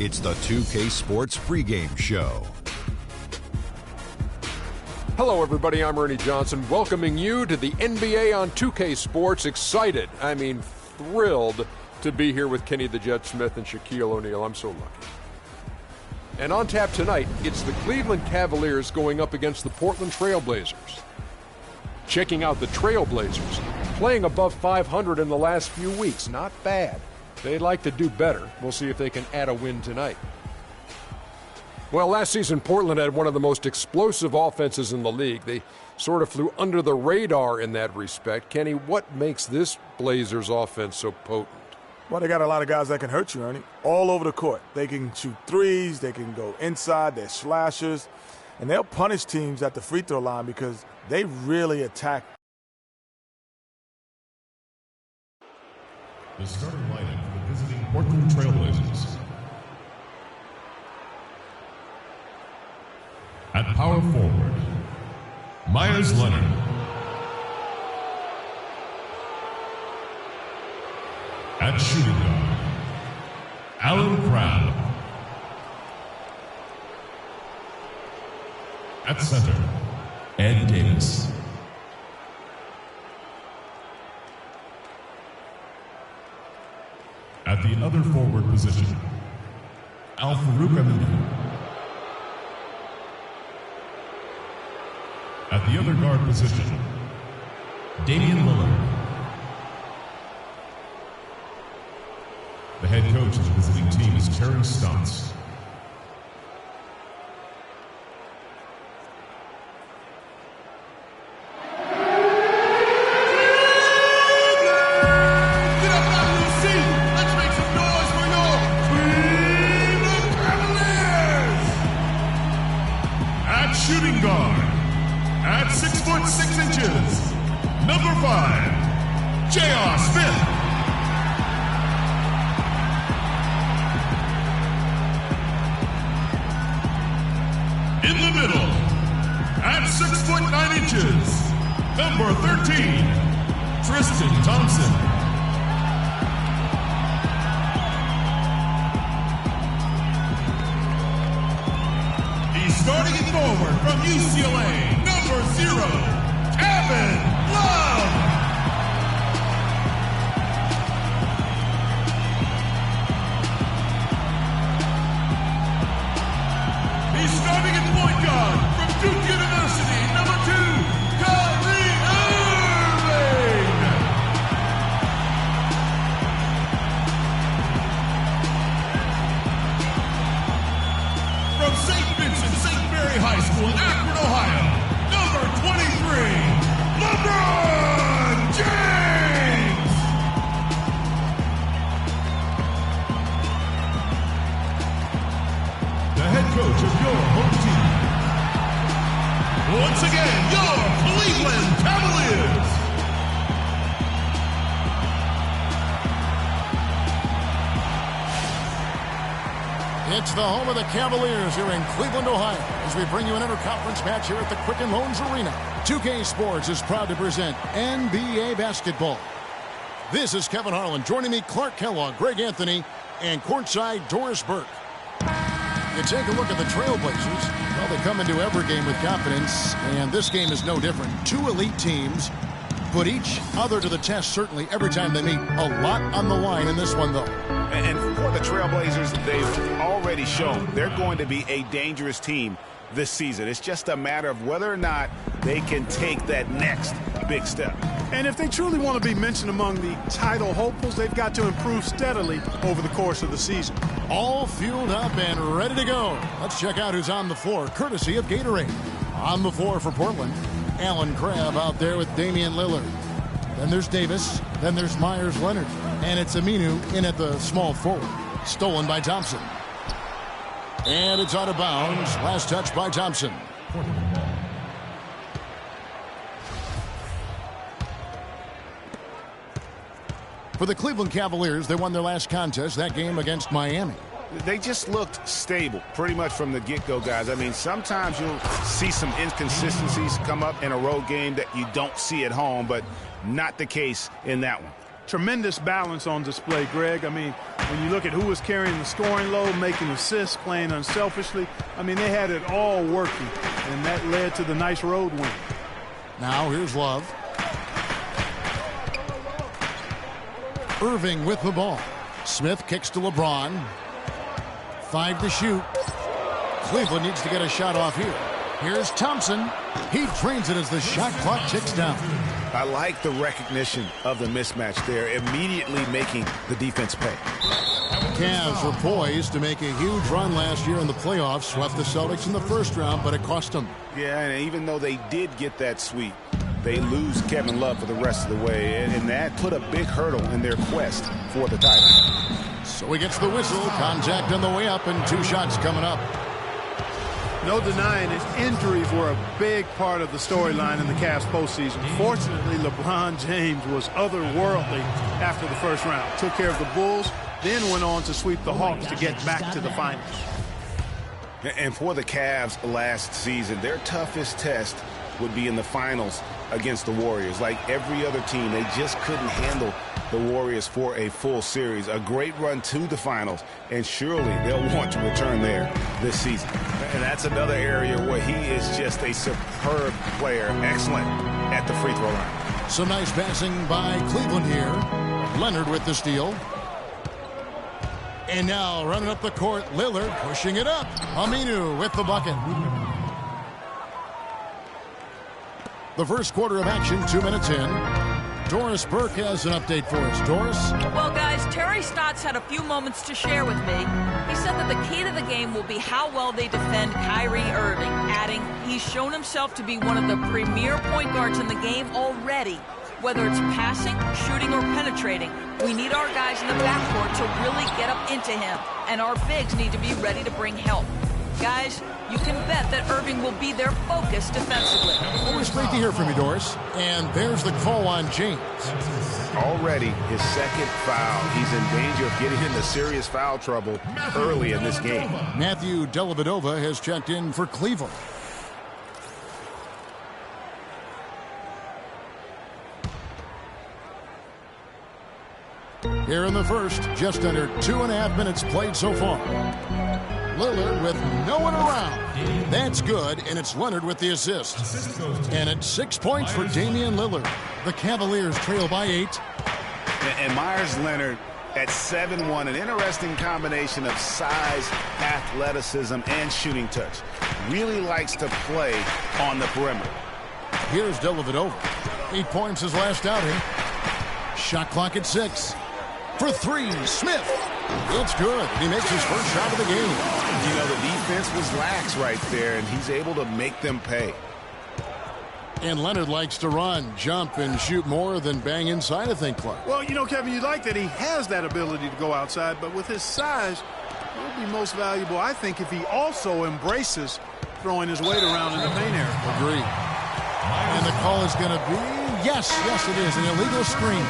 It's the 2K Sports pregame show. Hello, everybody. I'm Ernie Johnson, welcoming you to the NBA on 2K Sports. Excited, thrilled to be here with Kenny the Jet Smith and Shaquille O'Neal. I'm so lucky. And on tap tonight, it's the Cleveland Cavaliers going up against the Portland Trail Blazers. Checking out the Trail Blazers, playing above 500 in the last few weeks. Not bad. They'd like to do better. We'll see if they can add a win tonight. Well, last season, Portland had one of the most explosive offenses in the league. They sort of flew under the radar in that respect. Kenny, what makes this Blazers offense so potent? Well, they got a lot of guys that can hurt you, Ernie, all over the court. They can shoot threes, they can go inside, they're slashers, and they'll punish teams at the free throw line because they really attack. The starting lineup for the visiting Portland Trail Blazers. At power forward, Myers Leonard. At shooting guard, Allen Crabbe. At center, Ed Davis. At the other forward position, Al-Farouq Aminu. At the other guard position, Damian Lillard. The head coach of the visiting team is Terry Stotts. Shooting guard at 6'6", number 5, J.R. Smith. In the middle, at 6'9", number 13, Tristan Thompson. Starting it forward from UCLA, number 0, Kevin Love. He's starting at point guard from Duke University, number 2, Kyrie Irving. From St. Vincent St. Mary High School in Akron, Ohio, number 23, LeBron James! The head coach of your home team. Once again, your Cleveland Cavaliers! It's the home of the Cavaliers here in Cleveland, Ohio, as we bring you an interconference match here at the Quicken Loans Arena. 2K Sports is proud to present NBA basketball. This is Kevin Harlan. Joining me, Clark Kellogg, Greg Anthony, and courtside Doris Burke. You take a look at the Trailblazers. Well, they come into every game with confidence, and this game is no different. Two elite teams put each other to the test, certainly, every time they meet. A lot on the line in this one, though. And for the Trailblazers, they've already shown they're going to be a dangerous team this season. It's just a matter of whether or not they can take that next big step. And if they truly want to be mentioned among the title hopefuls, they've got to improve steadily over the course of the season. All fueled up and ready to go. Let's check out who's on the floor, courtesy of Gatorade. On the floor for Portland, Allen Crabbe out there with Damian Lillard. Then there's Davis. Then there's Myers Leonard. And it's Aminu in at the small forward. Stolen by Thompson. And it's out of bounds. Last touch by Thompson. For the Cleveland Cavaliers, they won their last contest, that game against Miami. They just looked stable pretty much from the get-go, guys. I mean, sometimes you'll see some inconsistencies come up in a road game that you don't see at home, but not the case in that one. Tremendous balance on display, Greg. I mean, When you look at who was carrying the scoring load, making assists, playing unselfishly, I mean, they had it all working, and that led to the nice road win. Now here's Love. Irving with the ball. Smith kicks to LeBron. 5 to shoot. Cleveland needs to get a shot off here. Here's Thompson. He drains it as the shot clock ticks down. I like the recognition of the mismatch there, immediately making the defense pay. Cavs were poised to make a huge run last year in the playoffs. Swept the Celtics in the first round, but it cost them. Yeah, and even though they did get that sweep, they lose Kevin Love for the rest of the way, and that put a big hurdle in their quest for the title. So he gets the whistle. Contact on the way up, and 2 shots coming up. No denying it, injuries were a big part of the storyline in the Cavs postseason. Fortunately, LeBron James was otherworldly after the first round. Took care of the Bulls, then went on to sweep the Hawks to get back to the finals. And for the Cavs last season, their toughest test would be in the finals against the Warriors. Like every other team, they just couldn't handle the Warriors for a full series. A great run to the finals, and surely they'll want to return there this season. And that's another area where he is just a superb player, excellent at the free throw line. Some nice passing by Cleveland here. Leonard with the steal. And now running up the court, Lillard pushing it up. Aminu with the bucket. The first quarter of action, 2 minutes in. Doris Burke has an update for us. Doris? Well, guys, Terry Stotts had a few moments to share with me. He said that the key to the game will be how well they defend Kyrie Irving, adding, he's shown himself to be one of the premier point guards in the game already. Whether it's passing, shooting, or penetrating, we need our guys in the backcourt to really get up into him, and our bigs need to be ready to bring help. Guys, you can bet that Irving will be their focus defensively. Always great to hear from you, Doris. And there's the call on James. Already his second foul. He's in danger of getting into serious foul trouble early in this game. Matthew Dellavedova has checked in for Cleveland. Here in the first, just under 2.5 minutes played so far. Lillard with no one around. That's good, and it's Leonard with the assist. And it's 6 points for Damian Lillard. The Cavaliers trail by 8. And Myers Leonard at 7'1", an interesting combination of size, athleticism, and shooting touch. Really likes to play on the perimeter. Here's Dellavedova. 8 points his last outing. Shot clock at 6. For 3, Smith. It's good. He makes his first shot of the game. You know, the defense was lax right there, and he's able to make them pay. And Leonard likes to run, jump, and shoot more than bang inside, I think, Clark. Well, you know, Kevin, you like that he has that ability to go outside, but with his size, he'll be most valuable, I think, if he also embraces throwing his weight around in the paint area. Agreed. And the call is going to be, yes, it is, an illegal screen.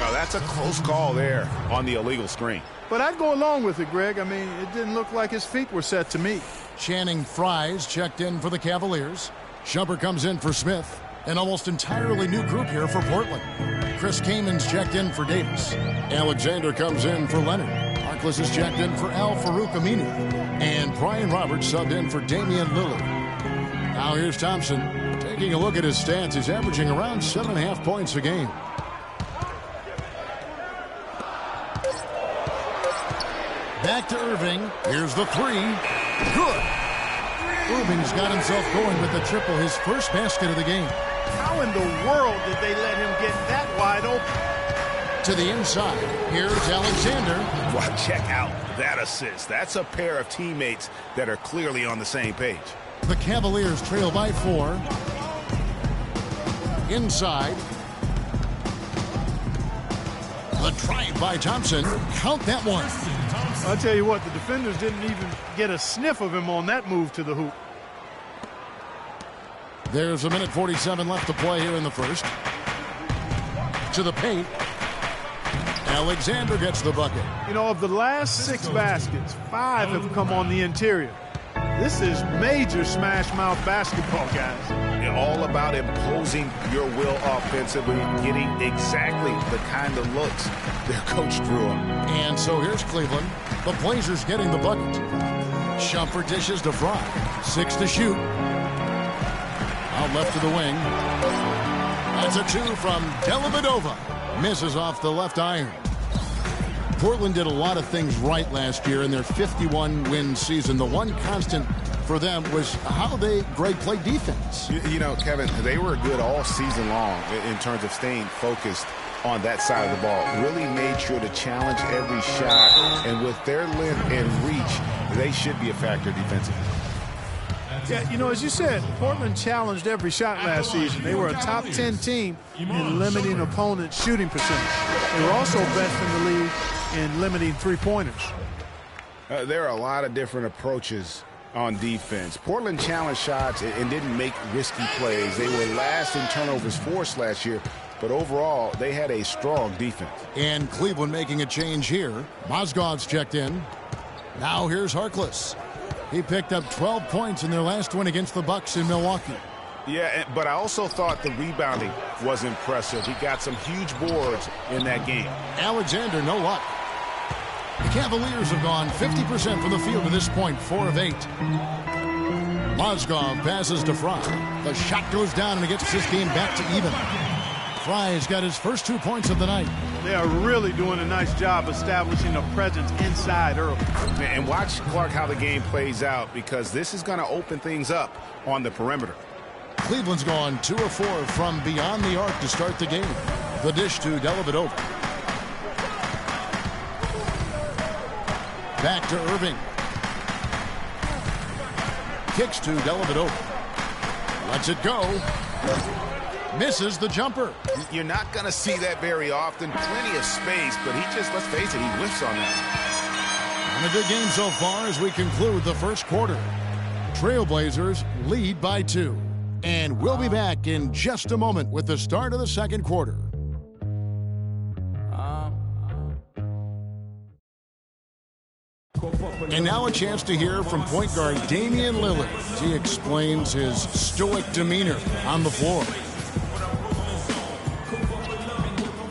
Oh, that's a close call there on the illegal screen. But I'd go along with it, Greg. I mean, it didn't look like his feet were set to me. Channing Frye's checked in for the Cavaliers. Shumpert comes in for Smith. An almost entirely new group here for Portland. Chris Kaman's checked in for Davis. Alexander comes in for Leonard. Harkless is checked in for Al-Farouq Aminu. And Brian Roberts subbed in for Damian Lillard. Now here's Thompson. Taking a look at his stats, he's averaging around 7.5 points a game. Back to Irving. Here's the 3. Good. Irving's got himself going with the triple, his first basket of the game. How in the world did they let him get that wide open? To the inside. Here's Alexander. Wow, check out that assist. That's a pair of teammates that are clearly on the same page. The Cavaliers trail by 4. Inside. The drive by Thompson. Count that one. I'll tell you what, the defenders didn't even get a sniff of him on that move to the hoop. There's 1:47 left to play here in the first. To the paint. Alexander gets the bucket. You know, of the last 6 baskets, 5 have come on the interior. This is major smash mouth basketball, guys. all about imposing your will offensively, getting exactly the kind of looks their coach drew up. And so here's Cleveland. The Blazers getting the bucket. Shumpert dishes to Fry. 6 to shoot. Out left to the wing. That's a 2 from Dellavedova. Misses off the left iron. Portland did a lot of things right last year in their 51-win season. The one constant for them was how they played defense. You know, Kevin, they were good all season long in terms of staying focused on that side of the ball. Really made sure to challenge every shot. And with their length and reach, they should be a factor defensively. Yeah, you know, as you said, Portland challenged every shot last season. They were a top 10 team in limiting opponents' shooting percentage. They were also best in the league in limiting three-pointers. There are a lot of different approaches on defense. Portland challenged shots and didn't make risky plays. They were last in turnovers forced last year, but overall, they had a strong defense. And Cleveland making a change here. Mozgov's checked in. Now here's Harkless. He picked up 12 points in their last win against the Bucks in Milwaukee. Yeah, but I also thought the rebounding was impressive. He got some huge boards in that game. Alexander, no luck. The Cavaliers have gone 50% from the field to this point, 4 of 8. Mozgov passes to Fry. The shot goes down and he gets this game back to even. Fry's got his first 2 points of the night. They are really doing a nice job establishing a presence inside early. And watch, Clark, how the game plays out, because this is going to open things up on the perimeter. Cleveland's gone 2 of 4 from beyond the arc to start the game. The dish to Dellavedova. Back to Irving. Kicks to Dellavedova. Lets it go. Misses the jumper. You're not going to see that very often. Plenty of space, but he just, let's face it, he whiffs on that. And a good game so far as we conclude the first quarter. Trailblazers lead by 2. And we'll be back in just a moment with the start of the second quarter. And now a chance to hear from point guard Damian Lillard as he explains his stoic demeanor on the floor.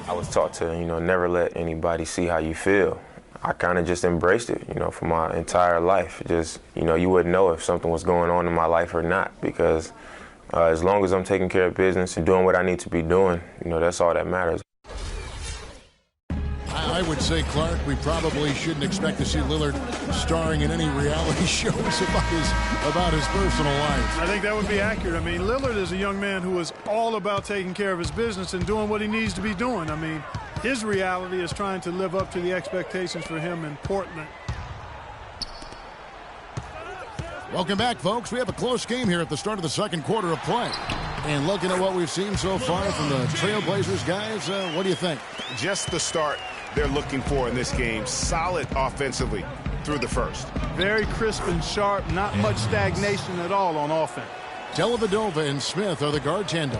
I was taught to, never let anybody see how you feel. I kind of just embraced it, for my entire life. Just, you wouldn't know if something was going on in my life or not, because as long as I'm taking care of business and doing what I need to be doing, that's all that matters. I would say, Clark, we probably shouldn't expect to see Lillard starring in any reality shows about his personal life. I think that would be accurate. I mean, Lillard is a young man who is all about taking care of his business and doing what he needs to be doing. I mean, his reality is trying to live up to the expectations for him in Portland. Welcome back, folks. We have a close game here at the start of the second quarter of play. And looking at what we've seen so far from the Trailblazers, guys, what do you think? Just the start they're looking for in this game. Solid offensively through the first. Very crisp and sharp. Not much stagnation at all on offense. Dellavedova and Smith are the guard tandem.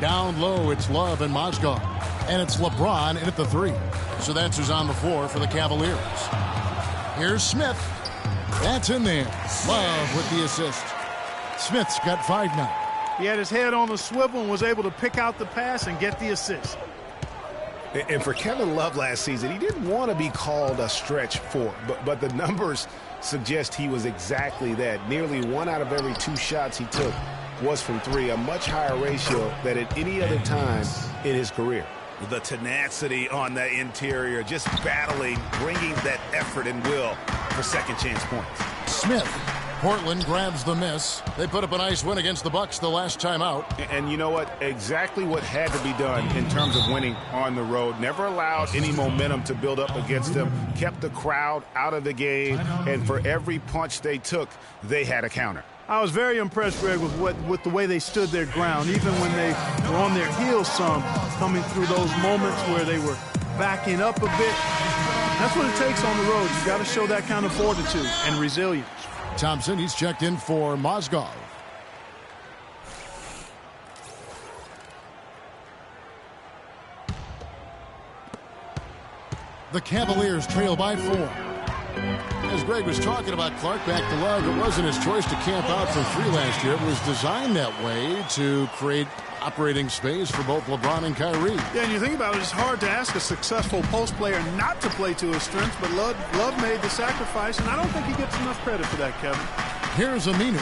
Down low, it's Love and Mozgov. And it's LeBron in at the 3. So that's who's on the floor for the Cavaliers. Here's Smith. That's in there. Love with the assist. Smith's got 5 now. He had his head on the swivel and was able to pick out the pass and get the assist. And for Kevin Love last season, he didn't want to be called a stretch 4, but the numbers suggest he was exactly that. Nearly 1 out of every 2 shots he took was from 3, a much higher ratio than at any other time in his career. The tenacity on the interior, just battling, bringing that effort and will for second chance points. Smith. Portland grabs the miss. They put up a nice win against the Bucks the last time out. And you know what? Exactly what had to be done in terms of winning on the road. Never allowed any momentum to build up against them. Kept the crowd out of the game. And for every punch they took, they had a counter. I was very impressed, Greg, with the way they stood their ground, even when they were on their heels some, coming through those moments where they were backing up a bit. That's what it takes on the road. You got to show that kind of fortitude and resilience. Thompson, he's checked in for Mozgov. The Cavaliers trail by 4. As Greg was talking about Clark, back to Love, it wasn't his choice to camp out from three last year. It was designed that way to create operating space for both LeBron and Kyrie. Yeah, and you think about it, it's hard to ask a successful post player not to play to his strengths, but Love made the sacrifice, and I don't think he gets enough credit for that, Kevin. Here's Aminu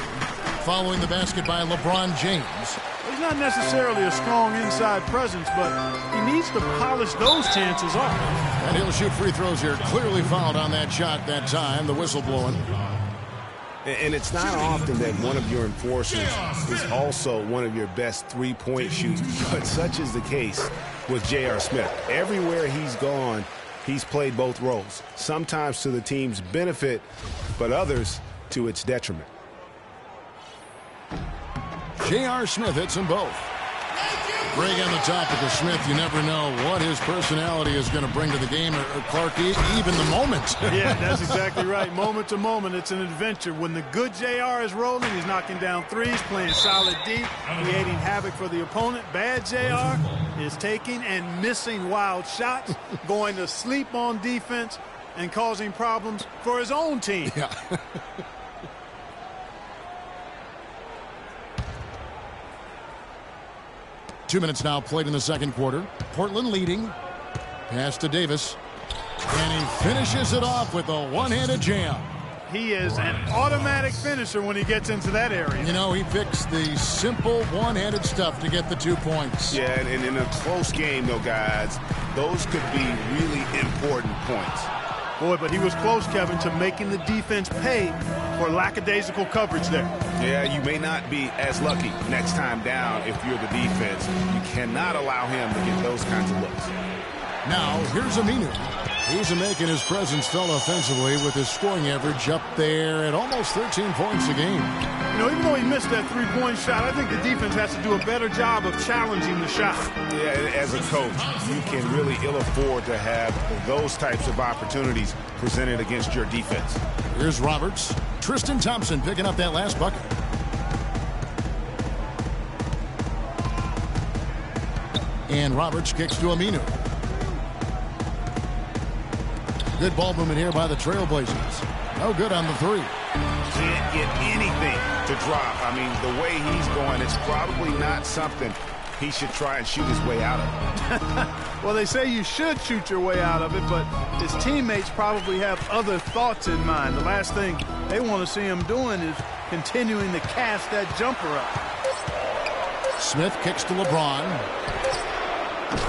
following the basket by LeBron James. He's not necessarily a strong inside presence, but he needs to polish those chances off. And he'll shoot free throws here. Clearly fouled on that shot that time. The whistle blowing. And it's not often that one of your enforcers is also one of your best three-point shooters, but such is the case with J.R. Smith. Everywhere he's gone, he's played both roles, sometimes to the team's benefit, but others to its detriment. J.R. Smith hits them both. Greg, on the topic of Smith, you never know what his personality is going to bring to the game, or Clark, even the moment. Yeah, that's exactly right. Moment to moment, it's an adventure. When the good JR is rolling, he's knocking down threes, playing solid D, creating havoc for the opponent. Bad JR is taking and missing wild shots, going to sleep on defense, and causing problems for his own team. Yeah. 2 minutes now played in the second quarter. Portland leading. Pass to Davis. And he finishes it off with a one-handed jam. He is an automatic finisher when he gets into that area. You know, he picks the simple one-handed stuff to get the 2 points. Yeah, and in a close game, though, guys, those could be really important points. Boy, but he was close, Kevin, to making the defense pay for lackadaisical coverage there. Yeah, you may not be as lucky next time down if you're the defense. You cannot allow him to get those kinds of looks. Now, here's Aminu. He's making his presence felt offensively with his scoring average up there at almost 13 points a game. You know, even though he missed that three-point shot, I think the defense has to do a better job of challenging the shot. Yeah, as a coach, you can really ill afford to have those types of opportunities presented against your defense. Here's Roberts. Tristan Thompson picking up that last bucket. And Roberts kicks to Aminu. Good ball movement here by the Trailblazers. No good on the three. Can't get anything to drop. I mean, the way he's going, it's probably not something he should try and shoot his way out of. Well, they say you should shoot your way out of it, but his teammates probably have other thoughts in mind. The last thing they want to see him doing is continuing to cast that jumper up. Smith kicks to LeBron.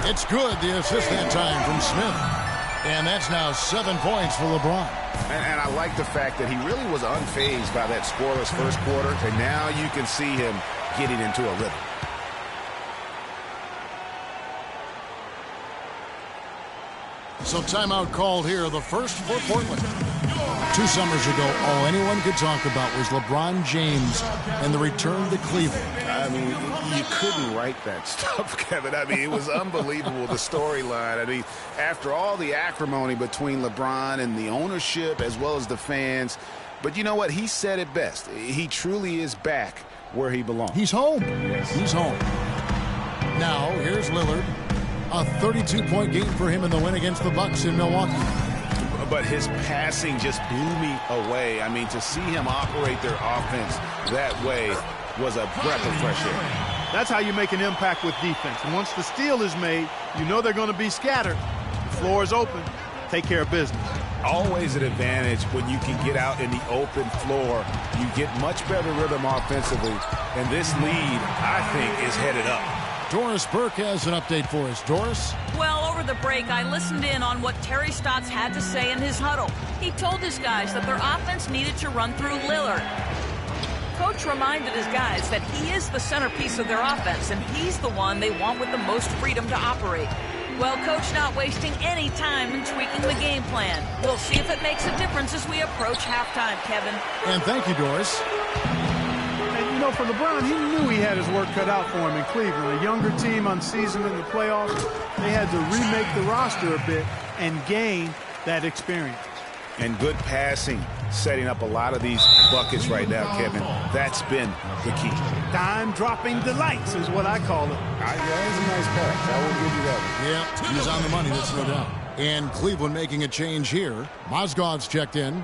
It's good, the assist that time from Smith. And that's now 7 points for LeBron. And I like the fact that he really was unfazed by that scoreless first quarter. And now you can see him getting into a rhythm. So timeout called here, the first for Portland. 2 summers ago, all anyone could talk about was LeBron James and the return to Cleveland. I mean, you couldn't write that stuff, Kevin. I mean, it was unbelievable, the storyline. I mean, after all the acrimony between LeBron and the ownership as well as the fans. But you know what? He said it best. He truly is back where he belongs. He's home. Yes. He's home. Now, here's Lillard. A 32-point game for him in the win against the Bucks in Milwaukee. But his passing just blew me away. I mean, to see him operate their offense that way was a breath of fresh air. That's how you make an impact with defense. And once the steal is made, you know they're going to be scattered. The floor is open. Take care of business. Always an advantage when you can get out in the open floor. You get much better rhythm offensively. And this lead, I think, is headed up. Doris Burke has an update for us. Doris? Well, over the break, I listened in on what Terry Stotts had to say in his huddle. He told his guys that their offense needed to run through Lillard. Coach reminded his guys that he is the centerpiece of their offense, and he's the one they want with the most freedom to operate. Well, Coach not wasting any time in tweaking the game plan. We'll see if it makes a difference as we approach halftime, Kevin. And thank you, Doris. And, you know, for LeBron, he knew he had his work cut out for him in Cleveland. A younger team unseasoned in the playoffs. They had to remake the roster a bit and gain that experience. And good passing, setting up a lot of these buckets right now, Kevin. That's been the key. Dime-dropping delights is what I call it. That was a nice pass. I will give you that one. Yeah, he's on the money, that's no doubt. And Cleveland making a change here. Mozgov's checked in.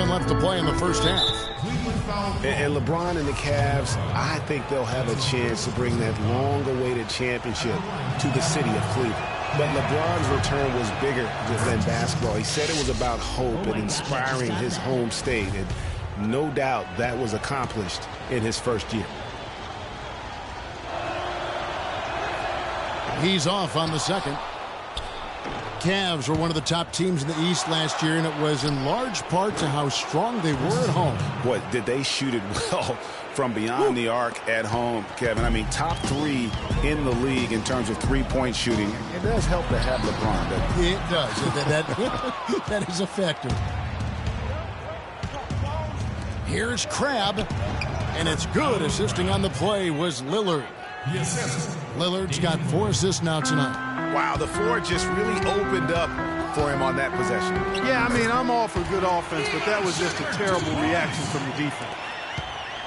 Left to play in the first half. And LeBron and the Cavs, I think they'll have a chance to bring that long-awaited championship to the city of Cleveland. But LeBron's return was bigger than basketball. He said it was about hope and inspiring his home state, and no doubt that was accomplished in his first year. He's off on the second. Cavs were one of the top teams in the East last year, and it was in large part to how strong they were at home. What, did they shoot it well from beyond the arc at home, Kevin? I mean, top 3 in the league in terms of three-point shooting. It does help to have LeBron, doesn't it? It does. That is a factor. Here's Crabbe, and it's good. Assisting on the play was Lillard. Lillard's got 4 assists now tonight. Wow, the floor just really opened up for him on that possession. Yeah, I mean, I'm all for good offense, but that was just a terrible reaction from the defense.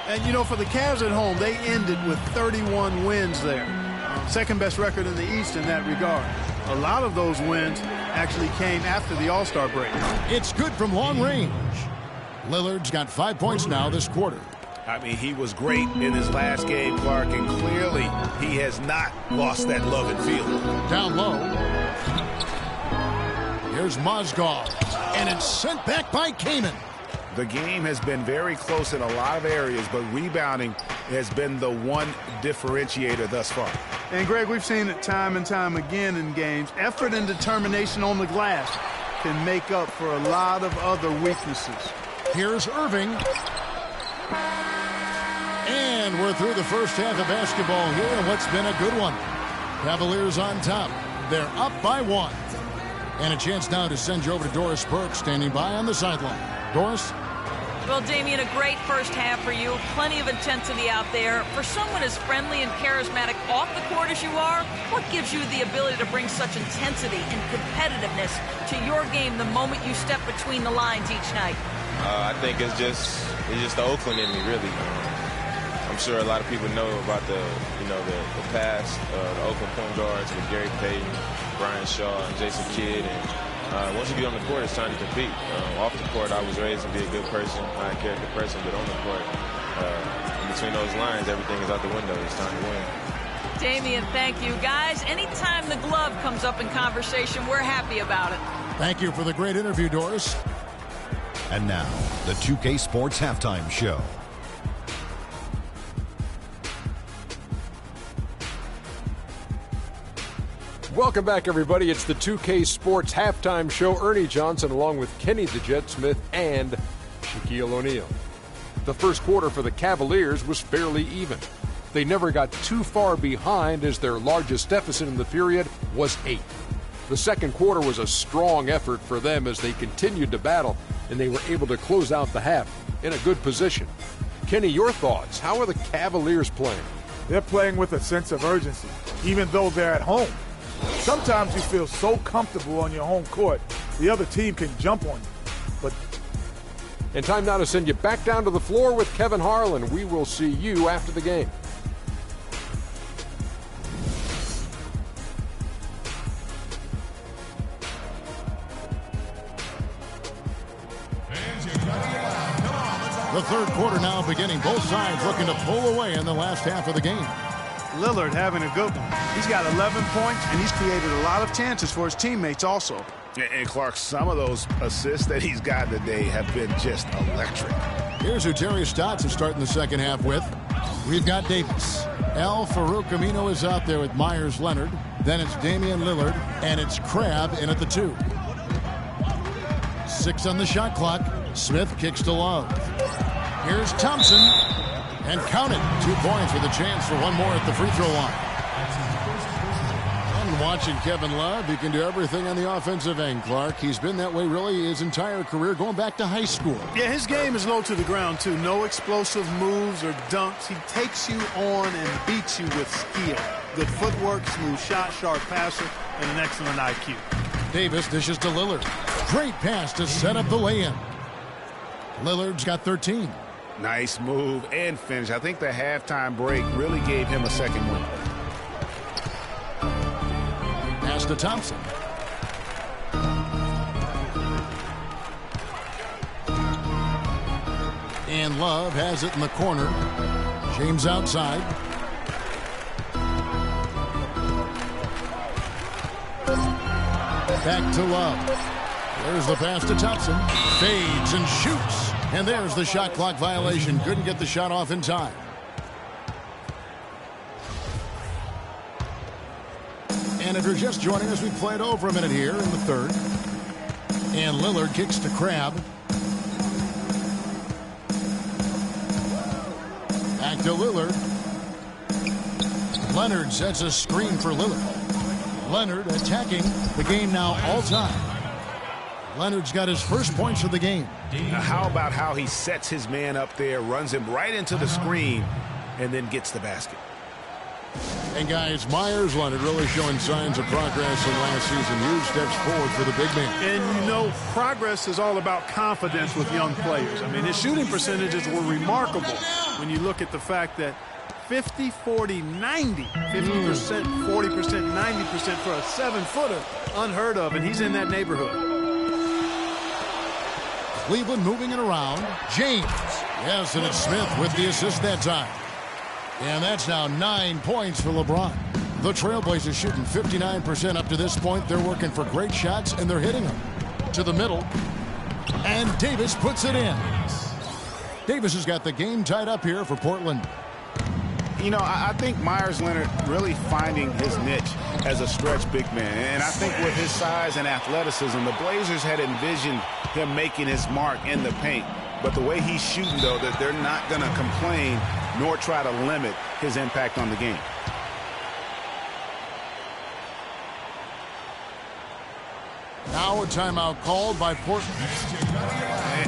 And, you know, for the Cavs at home, they ended with 31 wins there. Second best record in the East in that regard. A lot of those wins actually came after the All-Star break. It's good from long range. Lillard's got 5 points now this quarter. I mean, he was great in his last game, Clark, and clearly he has not lost that love and feeling. Down low. Here's Mozgov, and it's sent back by Kaman. The game has been very close in a lot of areas, but rebounding has been the one differentiator thus far. And, Greg, we've seen it time and time again in games. Effort and determination on the glass can make up for a lot of other weaknesses. Here's Irving. And we're through the first half of basketball here, and what's been a good one. Cavaliers on top. They're up by 1. And a chance now to send you over to Doris Burke, standing by on the sideline. Doris? Well, Damian, a great first half for you. Plenty of intensity out there. For someone as friendly and charismatic off the court as you are, what gives you the ability to bring such intensity and competitiveness to your game the moment you step between the lines each night? I think it's just the Oakland in me, really. I'm sure a lot of people know about the past, the Oakland point guards with Gary Payton, Brian Shaw, and Jason Kidd. And once you get on the court, it's time to compete. Off the court, I was raised to be a good person, high character person, but on the court, in between those lines, everything is out the window. It's time to win. Damian, thank you. Guys, anytime the glove comes up in conversation, we're happy about it. Thank you for the great interview, Doris. And now, the 2K Sports Halftime Show. Welcome back, everybody. It's the 2K Sports Halftime Show. Ernie Johnson along with Kenny the Jet Smith and Shaquille O'Neal. The first quarter for the Cavaliers was fairly even. They never got too far behind, as their largest deficit in the period was 8. The second quarter was a strong effort for them as they continued to battle, and they were able to close out the half in a good position. Kenny, your thoughts? How are the Cavaliers playing? They're playing with a sense of urgency, even though they're at home. Sometimes you feel so comfortable on your home court, the other team can jump on you. And time now to send you back down to the floor with Kevin Harlan. We will see you after the game. The third quarter now beginning. Both sides looking to pull away in the last half of the game. Lillard having a good one. He's got 11 points, and he's created a lot of chances for his teammates also. And Clark, some of those assists that he's gotten today have been just electric. Here's who Terry Stotts is starting the second half with. We've got Davis. Al Farouk Amino is out there with Myers Leonard. Then it's Damian Lillard, and it's Crabbe in at the 2. 6 on the shot clock. Smith kicks to Love. Here's Thompson. And count it. 2 points with a chance for one more at the free throw line. And watching Kevin Love, he can do everything on the offensive end, Clark. He's been that way really his entire career, going back to high school. Yeah, his game is low to the ground, too. No explosive moves or dunks. He takes you on and beats you with skill. Good footwork, smooth shot, sharp passer, and an excellent IQ. Davis dishes to Lillard. Great pass to set up the lay-in. Lillard's got 13. Nice move and finish. I think the halftime break really gave him a second win. Pass to Thompson. And Love has it in the corner. James outside. Back to Love. There's the pass to Thompson. Fades and shoots. And there's the shot clock violation. Couldn't get the shot off in time. And if you're just joining us, we played over a minute here in the third. And Lillard kicks to Crabbe. Back to Lillard. Leonard sets a screen for Lillard. Leonard attacking the game now all time. Leonard's got his first points of the game. Now how about how he sets his man up there, runs him right into the screen, and then gets the basket. And guys, Myers Leonard really showing signs of progress in last season. Huge steps forward for the big man. And, you know, progress is all about confidence with young players. I mean, his shooting percentages were remarkable when you look at the fact that 50, 40, 90, 50%, 40%, 90% for a 7-footer, unheard of, and he's in that neighborhood. Cleveland moving it around. James. Yes, and it's Smith with the assist that time. And that's now 9 points for LeBron. The Trailblazers shooting 59% up to this point. They're working for great shots, and they're hitting them. To the middle. And Davis puts it in. Davis has got the game tied up here for Portland. You know, I think Myers Leonard really finding his niche as a stretch big man. And I think with his size and athleticism, the Blazers had envisioned him making his mark in the paint. But the way he's shooting, though, that they're not going to complain nor try to limit his impact on the game. Now a timeout called by Portland.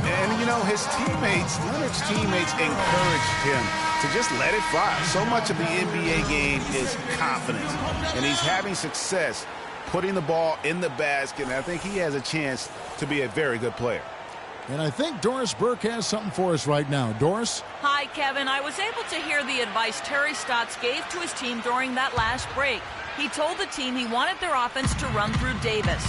And you know, his teammates, Leonard's teammates, encouraged him to just let it fly. So much of the NBA game is confidence. And he's having success putting the ball in the basket. And I think he has a chance to be a very good player. And I think Doris Burke has something for us right now. Doris? Hi, Kevin. I was able to hear the advice Terry Stotts gave to his team during that last break. He told the team he wanted their offense to run through Davis.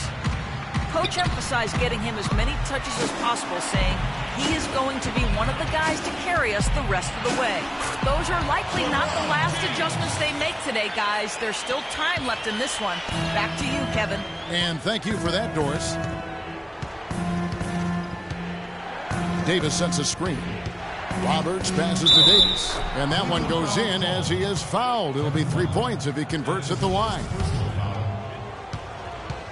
Coach emphasized getting him as many touches as possible, saying he is going to be one of the guys to carry us the rest of the way. Those are likely not the last adjustments they make today, guys. There's still time left in this one. Back to you, Kevin. And thank you for that, Doris. Davis sets a screen. Roberts passes to Davis. And that one goes in as he is fouled. It'll be 3 points if he converts at the line.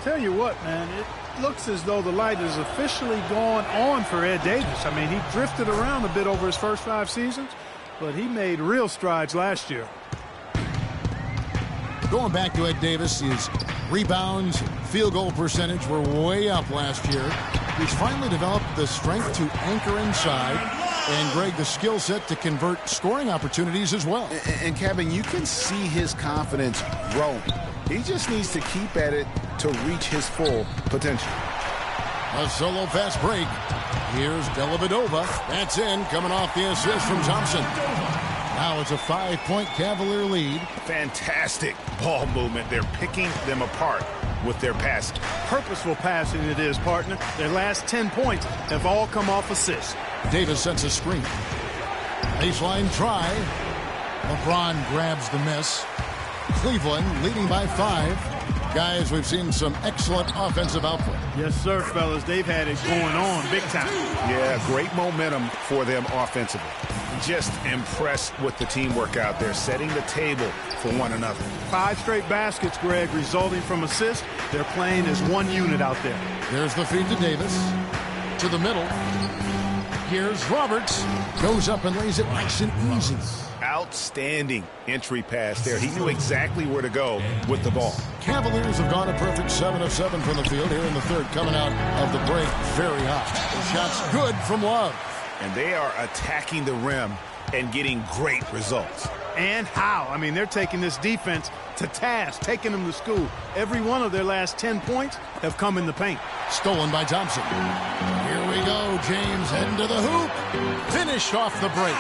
Tell you what, man, it looks as though the light is officially gone on for Ed Davis. I mean, he drifted around a bit over his first 5 seasons, but he made real strides last year. Going back to Ed Davis, his rebounds, field goal percentage were way up last year. He's finally developed the strength to anchor inside, and, Greg, the skill set to convert scoring opportunities as well. And Kevin, you can see his confidence growing. He just needs to keep at it to reach his full potential. A solo fast break. Here's Dellavedova. That's in, coming off the assist from Thompson. Now it's a 5-point Cavalier lead. Fantastic ball movement. They're picking them apart with their passing. Purposeful passing it is, partner. Their last 10 points have all come off assists. Davis sets a screen. Baseline try. LeBron grabs the miss. Cleveland leading by 5. Guys, we've seen some excellent offensive output. Yes, sir, fellas. They've had it going on big time. Yeah, great momentum for them offensively. Just impressed with the teamwork out there, setting the table for one another. 5 straight baskets, Greg, resulting from assists. They're playing as one unit out there. There's the feed to Davis. To the middle. Here's Roberts. Goes up and lays it nice and easy. Outstanding entry pass there. He knew exactly where to go with the ball. Cavaliers have gone a perfect 7 of 7 from the field here in the third, coming out of the break very hot. The shot's good from Love. And they are attacking the rim and getting great results. And how? I mean, they're taking this defense to task, taking them to school. Every one of their last 10 points have come in the paint. Stolen by Thompson. Here we go. go James, heading to the hoop. Finished off the break.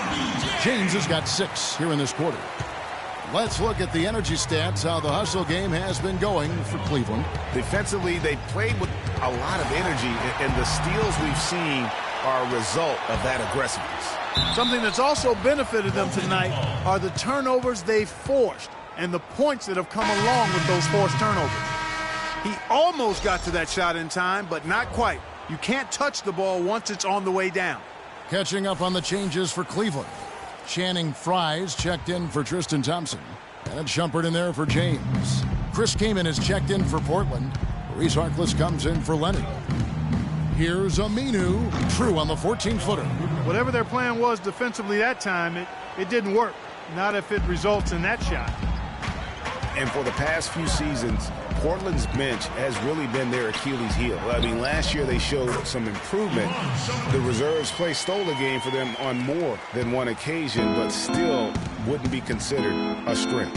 James has got 6 here in this quarter. Let's look at the energy stats, how the hustle game has been going for Cleveland. Defensively, they played with a lot of energy, and the steals we've seen are a result of that aggressiveness. Something that's also benefited them tonight are the turnovers they've forced and the points that have come along with those forced turnovers. He almost got to that shot in time, but not quite. You can't touch the ball once it's on the way down. Catching up on the changes for Cleveland. Channing Frye's checked in for Tristan Thompson. And Shumpert in there for James. Chris Kaman is checked in for Portland. Reese Harkless comes in for Leonard. Here's Aminu. True on the 14-footer. Whatever their plan was defensively that time, it didn't work. Not if it results in that shot. And for the past few seasons, Portland's bench has really been their Achilles heel. I mean, last year they showed some improvement. The reserves play stole a game for them on more than one occasion, but still wouldn't be considered a strength.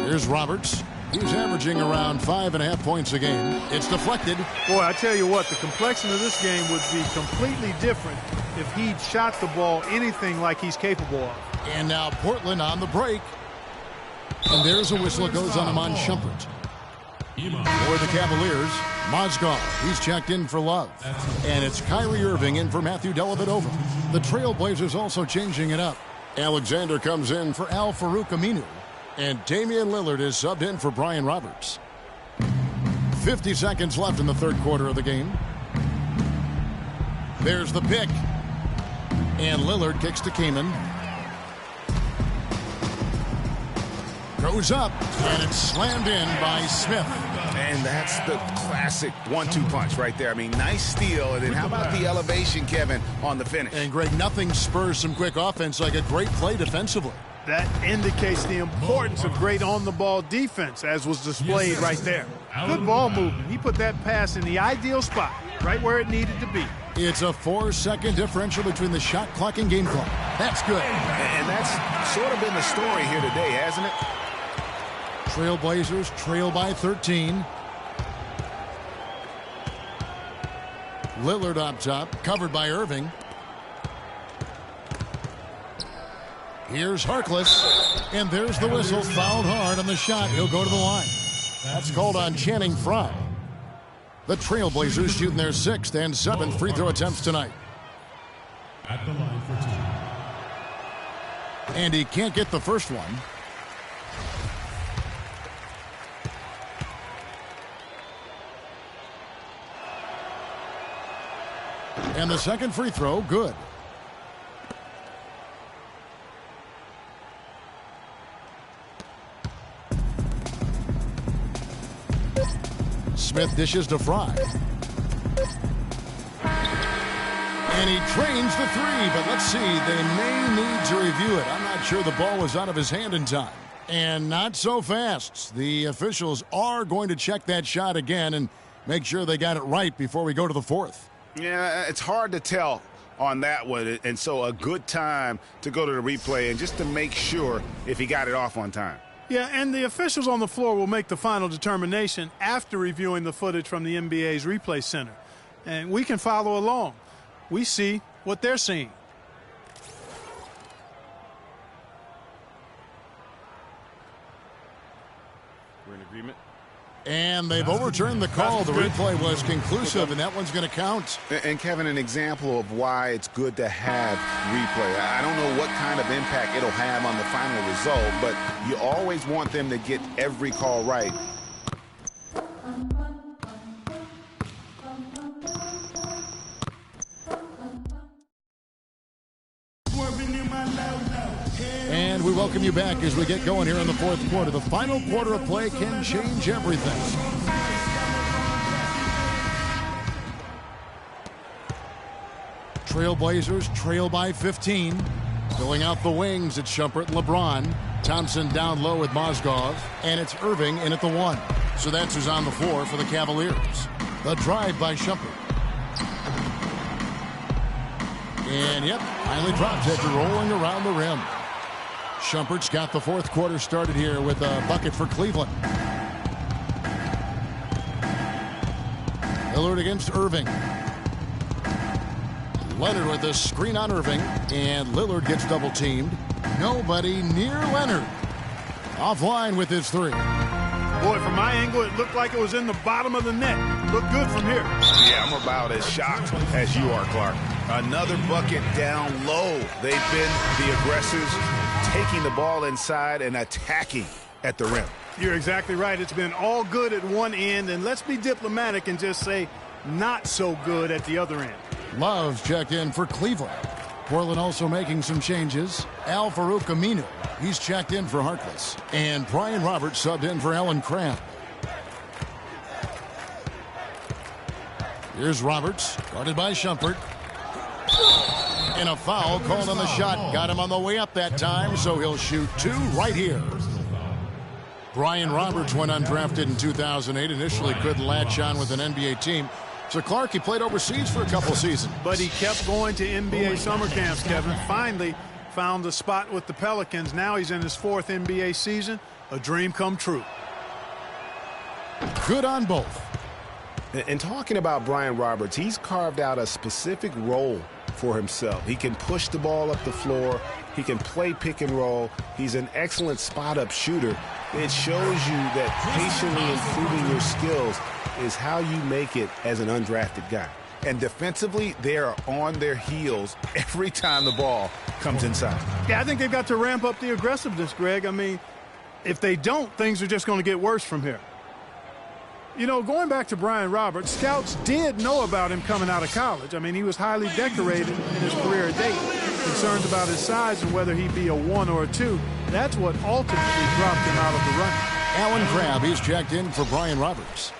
Here's Roberts. He's averaging around 5.5 points a game. It's deflected. Boy, I tell you what, the complexion of this game would be completely different if he'd shot the ball anything like he's capable of. And now Portland on the break. And there's a whistle that goes on Iman Shumpert. For the Cavaliers, Mozgov. He's checked in for Love. And it's Kyrie Irving in for Matthew Dellavedova. The Trailblazers also changing it up. Alexander comes in for Al-Farouq Aminu. And Damian Lillard is subbed in for Brian Roberts. 50 seconds left in the third quarter of the game. There's the pick. And Lillard kicks to Kaman. Goes up, and it's slammed in by Smith. And that's the classic 1-2 punch right there. I mean, nice steal. And then how about the elevation, Kevin, on the finish? And, Greg, nothing spurs some quick offense like a great play defensively. That indicates the importance of great on-the-ball defense, as was displayed right there. Good ball movement. He put that pass in the ideal spot, right where it needed to be. It's a 4-second differential between the shot clock and game clock. That's good. And that's sort of been the story here today, hasn't it? Trailblazers trail by 13. Lillard up top, covered by Irving. Here's Harkless, and there's the whistle. Fouled hard on the shot. He'll go to the line. That's called on Channing Frye. The Trailblazers shooting their 6th and 7th free throw attempts tonight. At the line for 2. And he can't get the first one. And the second free throw, good. Smith dishes to Frye. And he trains the 3, but let's see, they may need to review it. I'm not sure the ball was out of his hand in time. And not so fast. The officials are going to check that shot again and make sure they got it right before we go to the 4th. Yeah, it's hard to tell on that one, and so a good time to go to the replay and just to make sure if he got it off on time. Yeah, and the officials on the floor will make the final determination after reviewing the footage from the NBA's replay center. And we can follow along. We see what they're seeing. We're in agreement. And they've overturned the call. The replay was conclusive, and that one's going to count. And, Kevin, an example of why it's good to have replay. I don't know what kind of impact it'll have on the final result, but you always want them to get every call right. And we welcome you back as we get going here in the fourth quarter. The final quarter of play can change everything. Trailblazers trail by 15. Filling out the wings, it's Shumpert and LeBron. Thompson down low with Mozgov. And it's Irving in at the 1. So that's who's on the floor for the Cavaliers. The drive by Shumpert. And, yep, finally drops after rolling around the rim. Shumpert's got the fourth quarter started here with a bucket for Cleveland. Lillard against Irving. Leonard with a screen on Irving, and Lillard gets double teamed. Nobody near Leonard. Offline with his three. Boy, from my angle, it looked like it was in the bottom of the net. Looked good from here. Yeah, I'm about as shocked as you are, Clark. Another bucket down low. They've been the aggressors, taking the ball inside and attacking at the rim. You're exactly right. It's been all good at one end, and let's be diplomatic and just say not so good at the other end. Love's checked in for Cleveland. Portland also making some changes. Al-Farouq Aminu, he's checked in for Harkless. And Brian Roberts subbed in for Allen Crabbe. Here's Roberts, guarded by Shumpert. And a foul called on the shot. Got him on the way up that time, so he'll shoot two right here. Brian Roberts went undrafted in 2008. Initially couldn't latch on with an NBA team. So Clark, he played overseas for a couple seasons. But he kept going to NBA summer camps, Kevin. Finally found a spot with the Pelicans. Now he's in his 4th NBA season. A dream come true. Good on both. And talking about Brian Roberts, he's carved out a specific role for himself. He can push the ball up the floor. He can play pick and roll. He's an excellent spot-up shooter. It shows you that patiently improving your skills is how you make it as an undrafted guy. And defensively, they are on their heels every time the ball comes inside. Yeah, I think they've got to ramp up the aggressiveness, Greg. I mean, if they don't, things are just going to get worse from here. You know, going back to Brian Roberts, scouts did know about him coming out of college. I mean, he was highly decorated in his career at Dayton. Concerns about his size and whether he'd be a 1 or a 2. That's what ultimately dropped him out of the running. Allen Crabbe, he's checked in for Brian Roberts.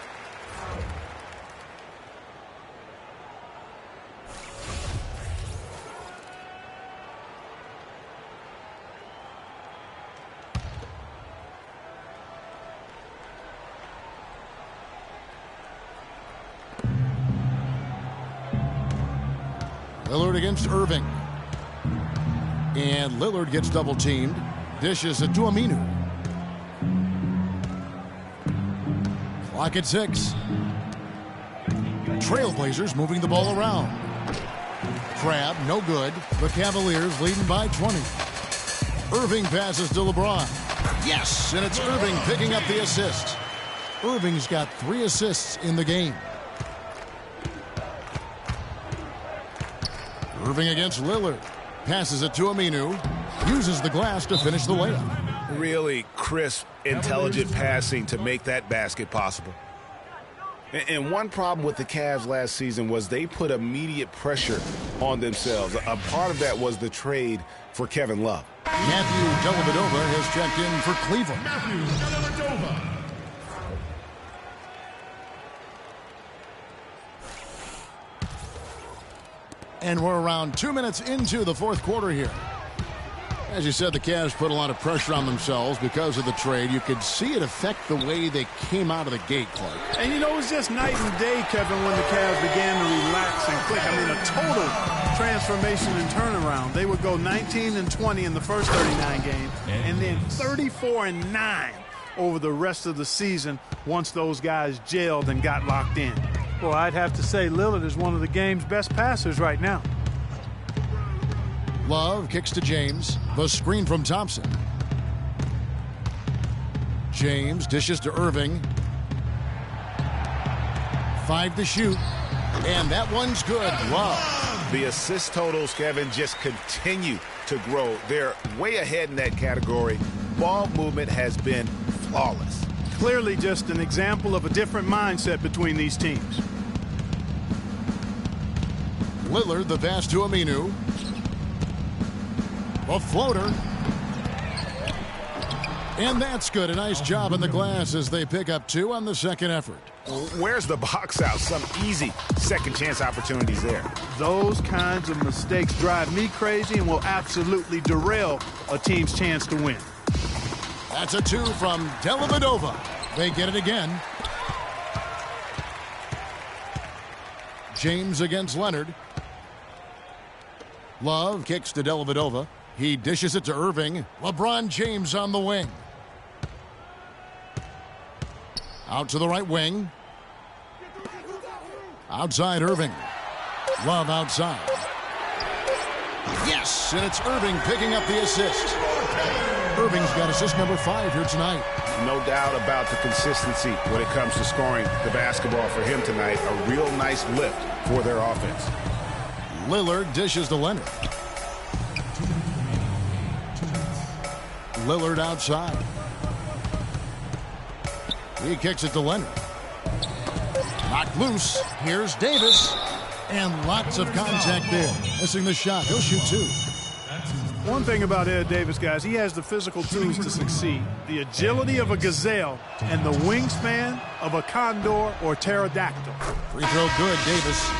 Lillard against Irving. And Lillard gets double teamed. Dishes it to Aminu. Clock at 6. Trailblazers moving the ball around. Crabbe, no good. The Cavaliers leading by 20. Irving passes to LeBron. Yes, and it's Irving picking up the assist. Irving's got 3 assists in the game. Irving against Lillard. Passes it to Aminu. Uses the glass to finish the layup. Really crisp, intelligent passing to make that basket possible. And one problem with the Cavs last season was they put immediate pressure on themselves. A part of that was the trade for Kevin Love. Matthew Dellavedova has checked in for Cleveland. Matthew Dellavedova. And we're around 2 minutes into the 4th quarter here. As you said, the Cavs put a lot of pressure on themselves because of the trade. You could see it affect the way they came out of the gate, Clark. And, you know, it was just night and day, Kevin, when the Cavs began to relax and click. I mean, a total transformation and turnaround. They would go 19-20 in the first 39 games and then 34-9 over the rest of the season once those guys gelled and got locked in. Well, I'd have to say Lillard is one of the game's best passers right now. Love kicks to James. The screen from Thompson. James dishes to Irving. 5 to shoot. And that one's good. Love. The assist totals, Kevin, just continue to grow. They're way ahead in that category. Ball movement has been flawless. Clearly just an example of a different mindset between these teams. Lillard, the pass to Aminu. A floater. And that's good. A nice job in the glass as they pick up 2 on the second effort. Where's the box out? Some easy second chance opportunities there. Those kinds of mistakes drive me crazy and will absolutely derail a team's chance to win. That's a 2 from Dellavedova. They get it again. James against Leonard. Love kicks to Dellavedova. He dishes it to Irving. LeBron James on the wing. Out to the right wing. Outside Irving. Love outside. Yes, and it's Irving picking up the assist. Irving's got assist number 5 here tonight. No doubt about the consistency when it comes to scoring the basketball for him tonight. A real nice lift for their offense. Lillard dishes to Leonard. Lillard outside. He kicks it to Leonard. Knocked loose. Here's Davis. And lots of contact there. Missing the shot. He'll shoot 2. One thing about Ed Davis, guys, he has the physical tools to succeed. The agility of a gazelle and the wingspan of a condor or pterodactyl. Free throw good, Davis.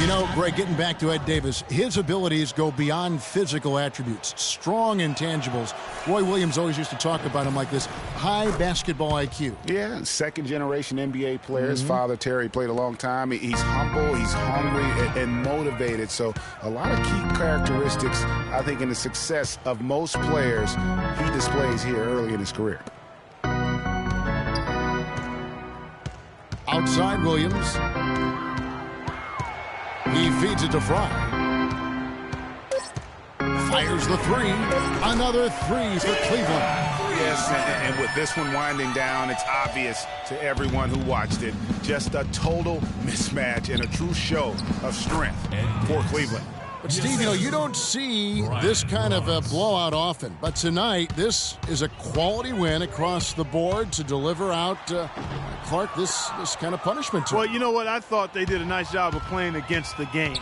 You know, Greg, getting back to Ed Davis, his abilities go beyond physical attributes, strong intangibles. Roy Williams always used to talk about him like this, high basketball IQ. Yeah, second-generation NBA player. His father, Terry, played a long time. He's humble, he's hungry, and motivated. So a lot of key characteristics, I think, in the success of most players he displays here early in his career. Outside Williams. He feeds it to Fry. Fires the 3. Another 3 for Cleveland. Yes, and with this one winding down, it's obvious to everyone who watched it. Just a total mismatch and a true show of strength for Cleveland. But, Steve, you know, you don't see this kind of a blowout often. But tonight, this is a quality win across the board to deliver out, Clark, this kind of punishment to Well, him. you know what? I thought they did a nice job of playing against the game.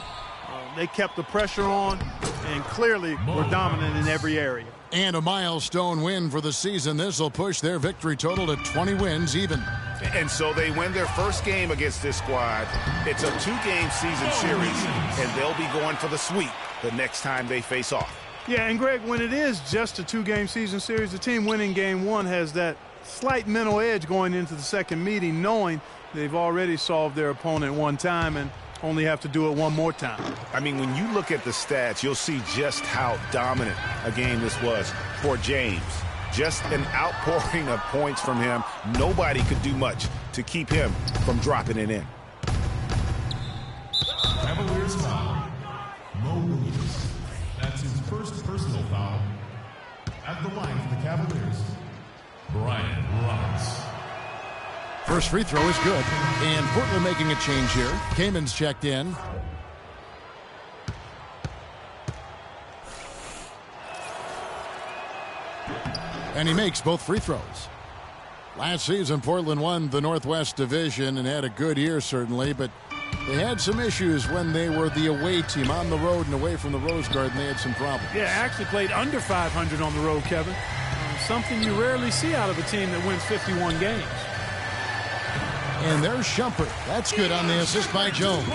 They kept the pressure on and clearly were dominant in every area. And a milestone win for the season. This will push their victory total to 20 wins even. And so they win their first game against this squad. It's a 2-game season series, and they'll be going for the sweep the next time they face off. Yeah, and Greg, when it is just a 2-game season series, the team winning game 1 has that slight mental edge going into the second meeting, knowing they've already solved their opponent one time and only have to do it one more time. I mean, when you look at the stats, you'll see just how dominant a game this was for James. Just an outpouring of points from him. Nobody could do much to keep him from dropping it in. Cavaliers foul. Mo Williams. That's his first personal foul. At the line for the Cavaliers, Brian Roberts. First free throw is good. And Portland making a change here. Kamen's checked in. And he makes both free throws. Last season, Portland won the Northwest Division and had a good year, certainly, but they had some issues when they were the away team on the road and away from the Rose Garden. They had some problems. Yeah, actually played under 500 on the road, Kevin. Something you rarely see out of a team that wins 51 games. And there's Shumpert. That's good on the assist by Jones.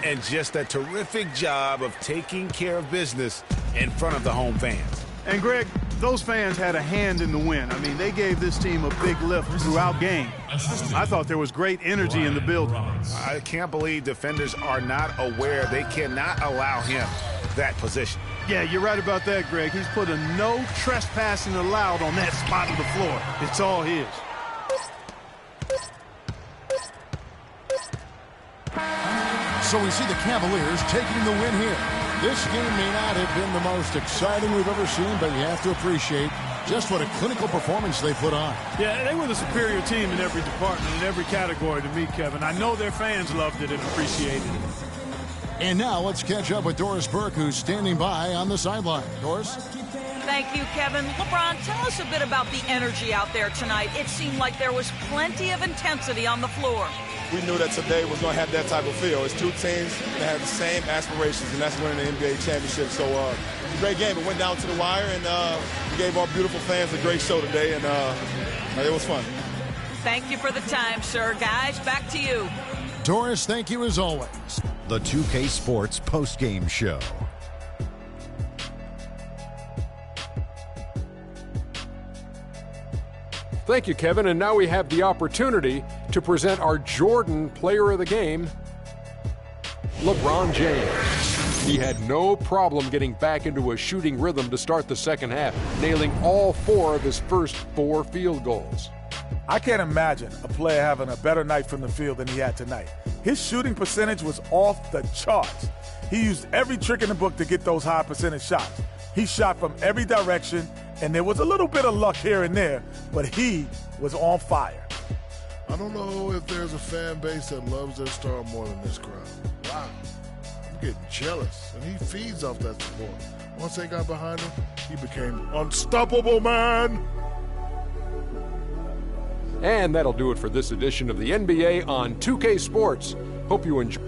And just a terrific job of taking care of business in front of the home fans. And, Greg, those fans had a hand in the win. I mean, they gave this team a big lift throughout game. I thought there was great energy in the building. I can't believe defenders are not aware. They cannot allow him that position. Yeah, you're right about that, Greg. He's put a no trespassing allowed on that spot of the floor. It's all his. So we see the Cavaliers taking the win here. This game may not have been the most exciting we've ever seen, but you have to appreciate just what a clinical performance they put on. Yeah, they were the superior team in every department, in every category to me, Kevin. I know their fans loved it and appreciated it. And now let's catch up with Doris Burke, who's standing by on the sideline. Doris? Thank you, Kevin. LeBron, tell us a bit about the energy out there tonight. It seemed like there was plenty of intensity on the floor. We knew that today was going to have that type of feel. It's two teams that have the same aspirations, and that's winning the NBA championship. So it's a great game. It went down to the wire, and we gave our beautiful fans a great show today, and it was fun. Thank you for the time, sir. Guys, back to you. Doris, thank you as always. The 2K Sports postgame show. Thank you, Kevin. And now we have the opportunity to present our Jordan Player of the Game, LeBron James. He had no problem getting back into a shooting rhythm to start the second half, nailing all 4 of his first 4 field goals. I can't imagine a player having a better night from the field than he had tonight. His shooting percentage was off the charts. He used every trick in the book to get those high percentage shots. He shot from every direction, and there was a little bit of luck here and there, but he was on fire. I don't know if there's a fan base that loves their star more than this crowd. Wow. I'm getting jealous, and he feeds off that support. Once they got behind him, he became unstoppable, man. And that'll do it for this edition of the NBA on 2K Sports. Hope you enjoy.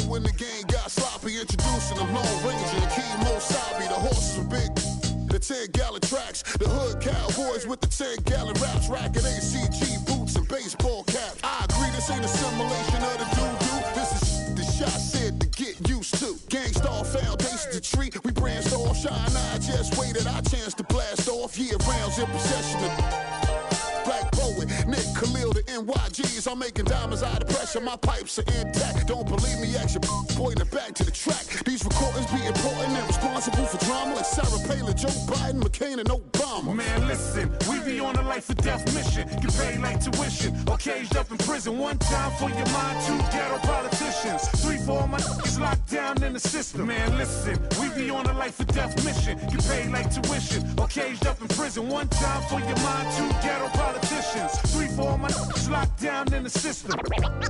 When the game got sloppy, introducing the Lone Ranger and King Mosabi. The horses were big, the 10-gallon tracks. The hood cowboys with the 10-gallon raps, racking ACG boots and baseball caps. I agree, this ain't a simulation of the doo-doo. This is the shot said to get used to. Gangstar foundation to treat, we branched off. Shine, I just waited our chance to blast off. Year rounds in possession of Black Poet, Nick Khalil, the NYGs. I'm making diamonds out of pressure, my pipes are intact. Don't believe me, action, point it back to the track. These recordings be important and responsible for drama like Sarah Palin, Joe Biden, McCain, and Obama. Man, listen, we be on a life or death mission. Get paid like tuition or caged up in prison. One time for your mind, 2 ghetto politicians. 3 for all my niggas locked down in the system. Man, listen, we be on a life or death mission. Get paid like tuition or caged up in prison. One time for your mind, 2 ghetto politicians. 3 for all my niggas locked down in the system.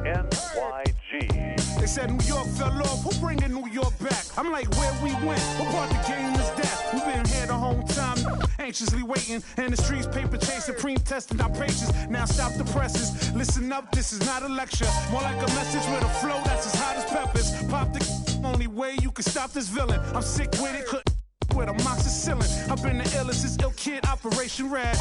NYG. They said New York fell off. Who bringing New York back? I'm like, where we went? What part the game is that? We've been here the whole time, anxiously waiting. And the streets paper chase, supreme testing our patience. Now stop the presses. Listen up, this is not a lecture. More like a message with a flow that's as hot as peppers. Pop the only way you can stop this villain. I'm sick with it, couldn't with amoxicillin. I've been the illest, this ill kid, Operation Red.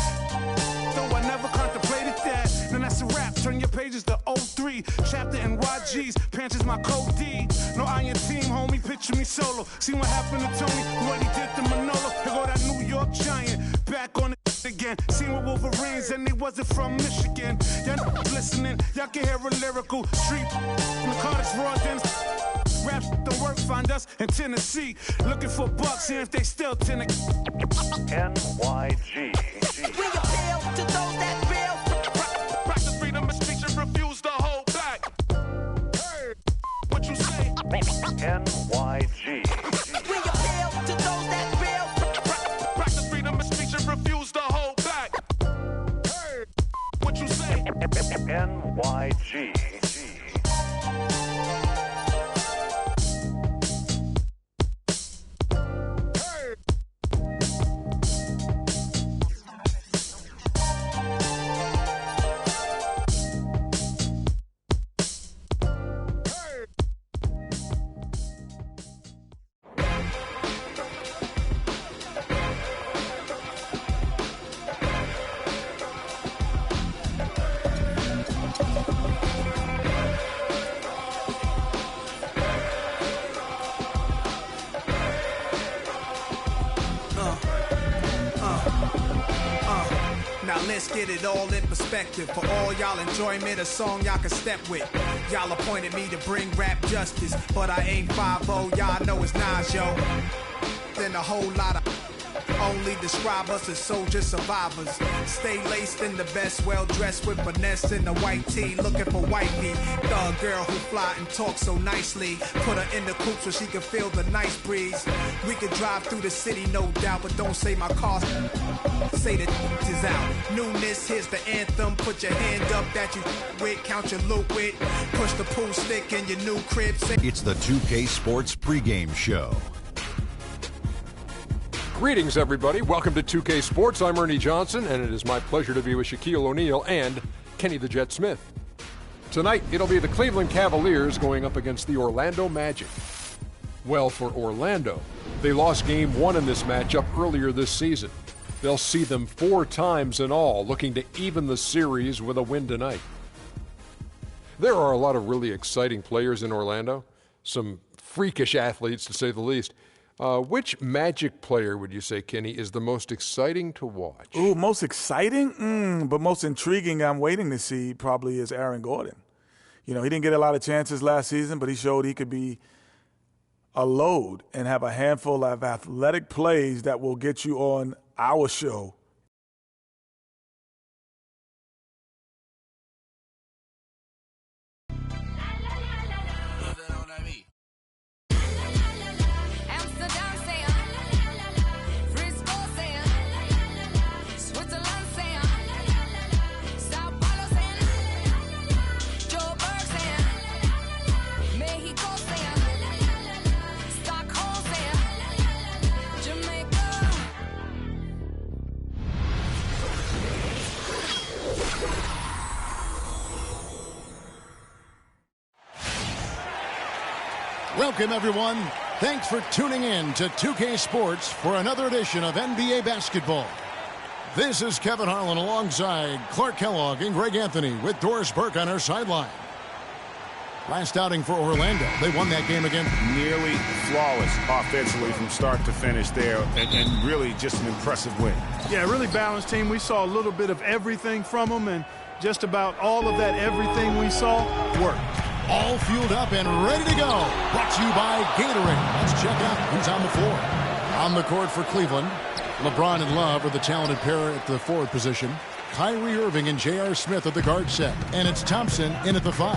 Though I never contemplated that. Then that's a wrap, turn your pages to 03. Chapter NYG's, pants is my code D. No iron team, homie, picture me solo. See what happened to Tony, what he did to Manolo. Here go that New York Giant, back on it again. Seen with Wolverines and they wasn't from Michigan. Y'all listening, y'all can hear a lyrical street. In the Carter's Raw Dens. Rap don't work, find us in Tennessee. Looking for bucks, see if they still NYG. We appeal to those that feel. Practice freedom of speech and refuse to hold back. What you say? NYG. We appeal to those that feel. Practice freedom of speech and refuse to hold back. What you say? NYG. it all in perspective. For all y'all enjoyment, a song y'all can step with. Y'all appointed me to bring rap justice, but I ain't 5-0, y'all know it's Nas, yo. Then a whole lot of only describe us as soldier survivors. Stay laced in the best, well dressed with finesse in the white tee, looking for wifey. Thug girl who fly and talk so nicely. Put her in the coupe so she can feel the nice breeze. We can drive through the city, no doubt, but don't say my car. Say the is out. Newness, here's the anthem. Put your hand up that you with, count your loot with. Push the pool stick in your new crib. It's the 2K Sports pregame show. Greetings, everybody. Welcome to 2K Sports. I'm Ernie Johnson, and it is my pleasure to be with Shaquille O'Neal and Kenny the Jet Smith. Tonight, it'll be the Cleveland Cavaliers going up against the Orlando Magic. Well, for Orlando, they lost Game 1 in this matchup earlier this season. They'll see them 4 times in all, looking to even the series with a win tonight. There are a lot of really exciting players in Orlando, some freakish athletes to say the least. Which Magic player would you say, Kenny, is the most exciting to watch? Ooh, most exciting? But most intriguing I'm waiting to see probably is Aaron Gordon. You know, he didn't get a lot of chances last season, but he showed he could be a load and have a handful of athletic plays that will get you on our show. Welcome, everyone. Thanks for tuning in to 2K Sports for another edition of NBA basketball. This is Kevin Harlan alongside Clark Kellogg and Greg Anthony with Doris Burke on our sideline. Last outing for Orlando. They won that game again. Nearly flawless offensively from start to finish there, and really just an impressive win. Yeah, really balanced team. We saw a little bit of everything from them, and just about all of that everything we saw worked. All fueled up and ready to go. Brought to you by Gatorade. Let's check out who's on the floor. On the court for Cleveland, LeBron and Love are the talented pair at the forward position. Kyrie Irving and J.R. Smith at the guard set. And it's Thompson in at the 5.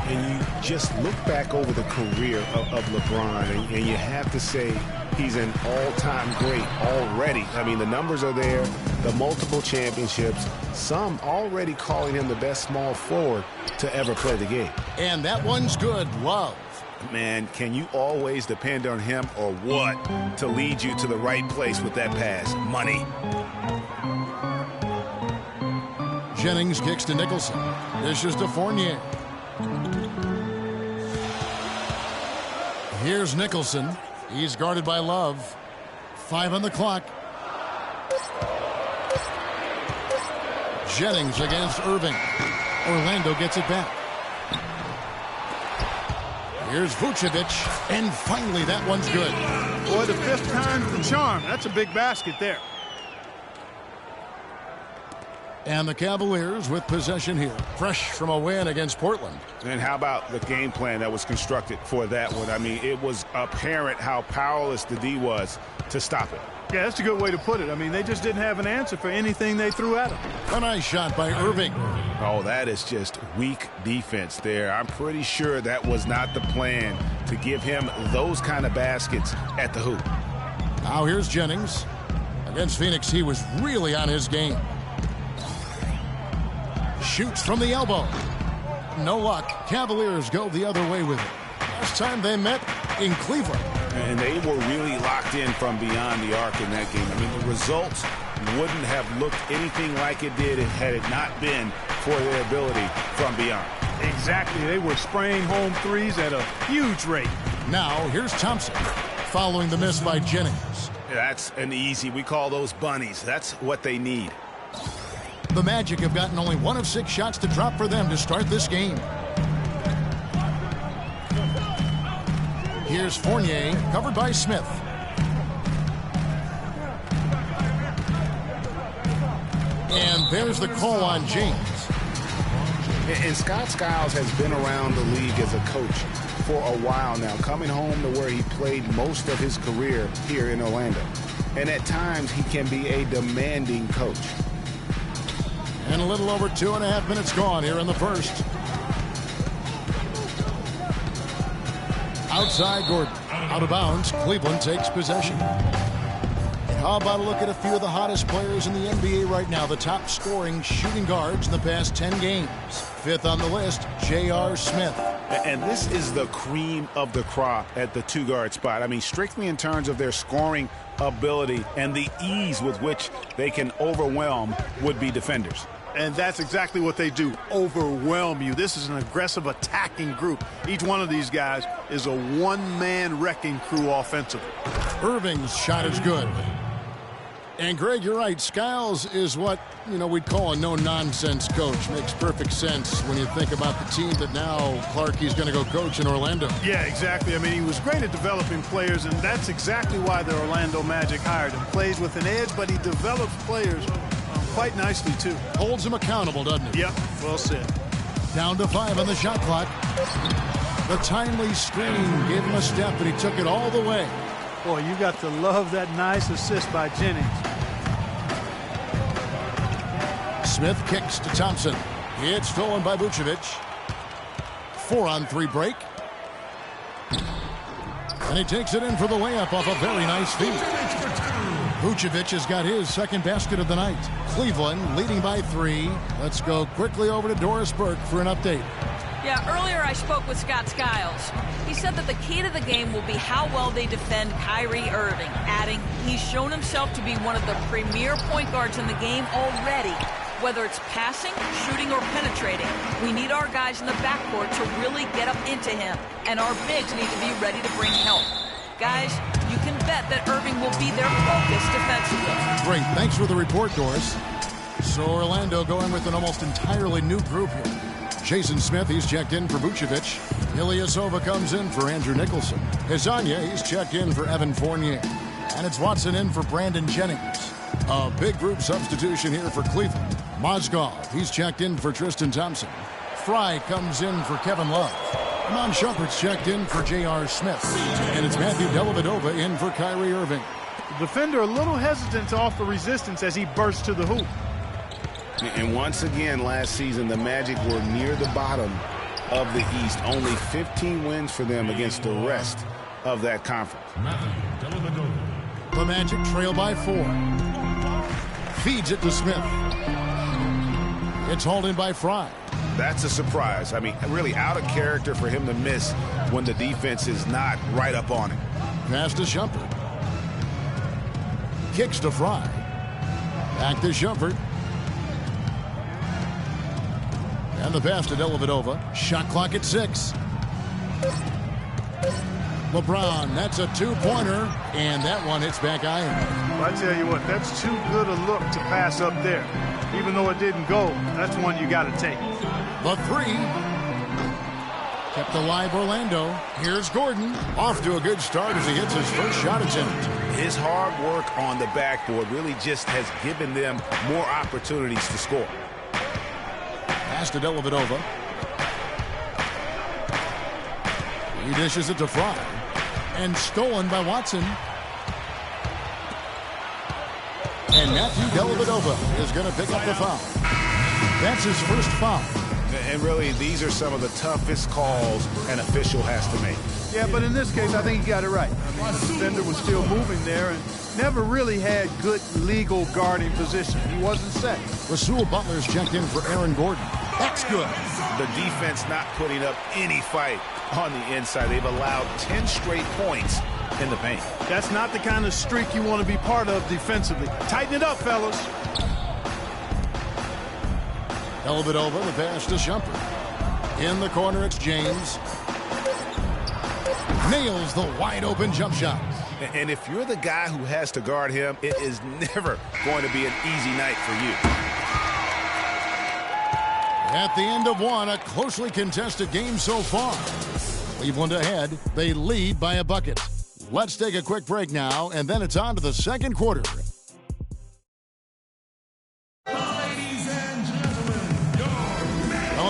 And you just look back over the career of LeBron, and you have to say he's an all-time great already. I mean, the numbers are there, the multiple championships, some already calling him the best small forward to ever play the game. And that one's good. Love. Man, can you always depend on him or what to lead you to the right place with that pass? Money. Jennings kicks to Nicholson. Dishes to Fournier. Here's Nicholson. He's guarded by Love. 5 on the clock. Jennings against Irving. Orlando gets it back. Here's Vucevic. And finally, that one's good. Boy, the 5th time's the charm. That's a big basket there. And the Cavaliers with possession here. Fresh from a win against Portland. And how about the game plan that was constructed for that one? I mean, it was apparent how powerless the D was to stop it. Yeah, that's a good way to put it. I mean, they just didn't have an answer for anything they threw at them. A nice shot by Irving. Oh, that is just weak defense there. I'm pretty sure that was not the plan to give him those kind of baskets at the hoop. Now here's Jennings. Against Phoenix, he was really on his game. Shoots from the elbow. No luck. Cavaliers go the other way with it. Last time they met in Cleveland. And they were really locked in from beyond the arc in that game. I mean, the results wouldn't have looked anything like it did had it not been for their ability from beyond. Exactly. They were spraying home threes at a huge rate. Now, here's Thompson following the miss by Jennings. That's an easy. We call those bunnies. That's what they need. The Magic have gotten only 1 of 6 shots to drop for them to start this game. Here's Fournier, covered by Smith. And there's the call on James. And Scott Skiles has been around the league as a coach for a while now, coming home to where he played most of his career here in Orlando. And at times, he can be a demanding coach. And a little over 2.5 minutes gone here in the first. Outside Gordon. Out of bounds. Cleveland takes possession. And how about a look at a few of the hottest players in the NBA right now, the top scoring shooting guards in the past 10 games. Fifth on the list, J.R. Smith. And this is the cream of the crop at the two-guard spot. I mean, strictly in terms of their scoring ability and the ease with which they can overwhelm would-be defenders. And that's exactly what they do, overwhelm you. This is an aggressive attacking group. Each one of these guys is a one-man wrecking crew offensively. Irving's shot is good. And, Greg, you're right. Skiles is what, we'd call a no-nonsense coach. Makes perfect sense when you think about the team that now Clarkie's going to go coach in Orlando. Yeah, exactly. I mean, he was great at developing players, and that's exactly why the Orlando Magic hired him. Plays with an edge, but he develops players quite nicely, too. Holds him accountable, doesn't he? Yep, well said. Down to 5 on the shot clock. The timely screen gave him a step, and he took it all the way. Boy, you got to love that nice assist by Jennings. Smith kicks to Thompson. It's stolen by Vucevic. 4-on-3 break. And he takes it in for the layup off a very nice feed. Vucevic has got his second basket of the night. Cleveland leading by 3. Let's go quickly over to Doris Burke for an update. Yeah, earlier I spoke with Scott Skiles. He said that the key to the game will be how well they defend Kyrie Irving, adding he's shown himself to be one of the premier point guards in the game already. Whether it's passing, shooting, or penetrating, we need our guys in the backcourt to really get up into him, and our bigs need to be ready to bring help. Guys, you can bet that Irving will be their focus defensively. Great. Thanks for the report, Doris. So Orlando going with an almost entirely new group here. Jason Smith, he's checked in for Vucevic. Ilyasova comes in for Andrew Nicholson. Hezonja, he's checked in for Evan Fournier. And it's Watson in for Brandon Jennings. A big group substitution here for Cleveland. Mozgov, he's checked in for Tristan Thompson. Fry comes in for Kevin Love. Iman Shumpert's checked in for J.R. Smith. And it's Matthew Dellavedova in for Kyrie Irving. The defender a little hesitant to offer resistance as he bursts to the hoop. And once again, last season, the Magic were near the bottom of the East. Only 15 wins for them against the rest of that conference. The Magic trail by 4. Feeds it to Smith. It's hauled in by Fry. That's a surprise. I mean, really out of character for him to miss when the defense is not right up on him. Pass to Shumpert. Kicks to Fry. Back to Shumpert. And the pass to Dellavedova. Shot clock at 6. LeBron, that's a 2-pointer, and that one hits back iron. Well, I tell you what, that's too good a look to pass up there. Even though it didn't go, that's one you got to take. The 3. Kept alive Orlando. Here's Gordon. Off to a good start as he hits his first shot attempt. His hard work on the backboard really just has given them more opportunities to score. Pass to Dellavedova. He dishes it to Fry. And stolen by Watson. And Matthew Dellavedova is going to pick up the foul. That's his first foul. And really, these are some of the toughest calls an official has to make. Yeah, but in this case, I think he got it right. I mean, the defender was still moving there and never really had good legal guarding position. He wasn't set. Rasul Butler's checked in for Aaron Gordon. That's good. The defense not putting up any fight on the inside. They've allowed 10 straight points in the paint. That's not the kind of streak you want to be part of defensively. Tighten it up, fellas. Dellavedova, the pass to Shumpert. In the corner, it's James. Nails the wide-open jump shot. And if you're the guy who has to guard him, it is never going to be an easy night for you. At the end of one, a closely contested game so far. Cleveland ahead. They lead by a bucket. Let's take a quick break now, and then it's on to the second quarter.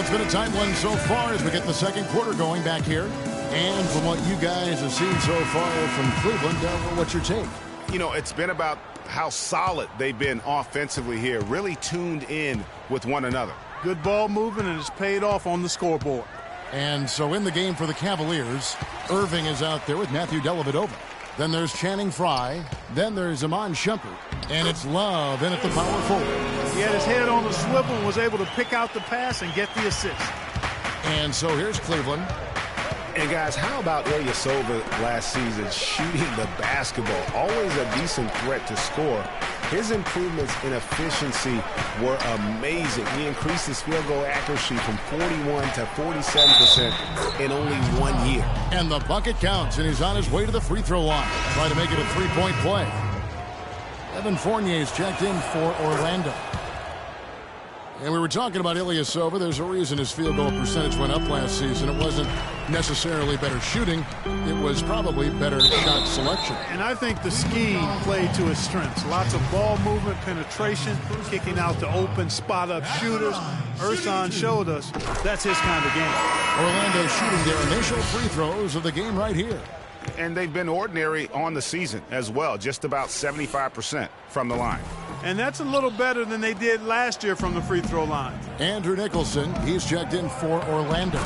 Well, it's been a tight one so far as we get the second quarter going back here. And from what you guys have seen so far from Cleveland, what's your take? You know, it's been about how solid they've been offensively here, really tuned in with one another. Good ball movement, and it's paid off on the scoreboard. And so in the game for the Cavaliers, Irving is out there with Matthew Dellavedova. Then there's Channing Frye. Then there's Iman Shumpert. And it's Love in at the power forward. He had his head on the swivel and was able to pick out the pass and get the assist. And so here's Cleveland. And guys, how about Ilyasova last season shooting the basketball? Always a decent threat to score. His improvements in efficiency were amazing. He increased his field goal accuracy from 41 to 47% in only 1 year. And the bucket counts, and he's on his way to the free throw line. Try to make it a three-point play. Evan Fournier's checked in for Orlando. And we were talking about Ilyasova. There's a reason his field goal percentage went up last season. It wasn't necessarily better shooting. It was probably better shot selection. And I think the scheme played to his strengths. Lots of ball movement, penetration, kicking out to open spot-up shooters. Ersan showed us that's his kind of game. Orlando shooting their initial free throws of the game right here. And they've been ordinary on the season as well, just about 75% from the line. And that's a little better than they did last year from the free throw line. Andrew Nicholson, he's checked in for Orlando.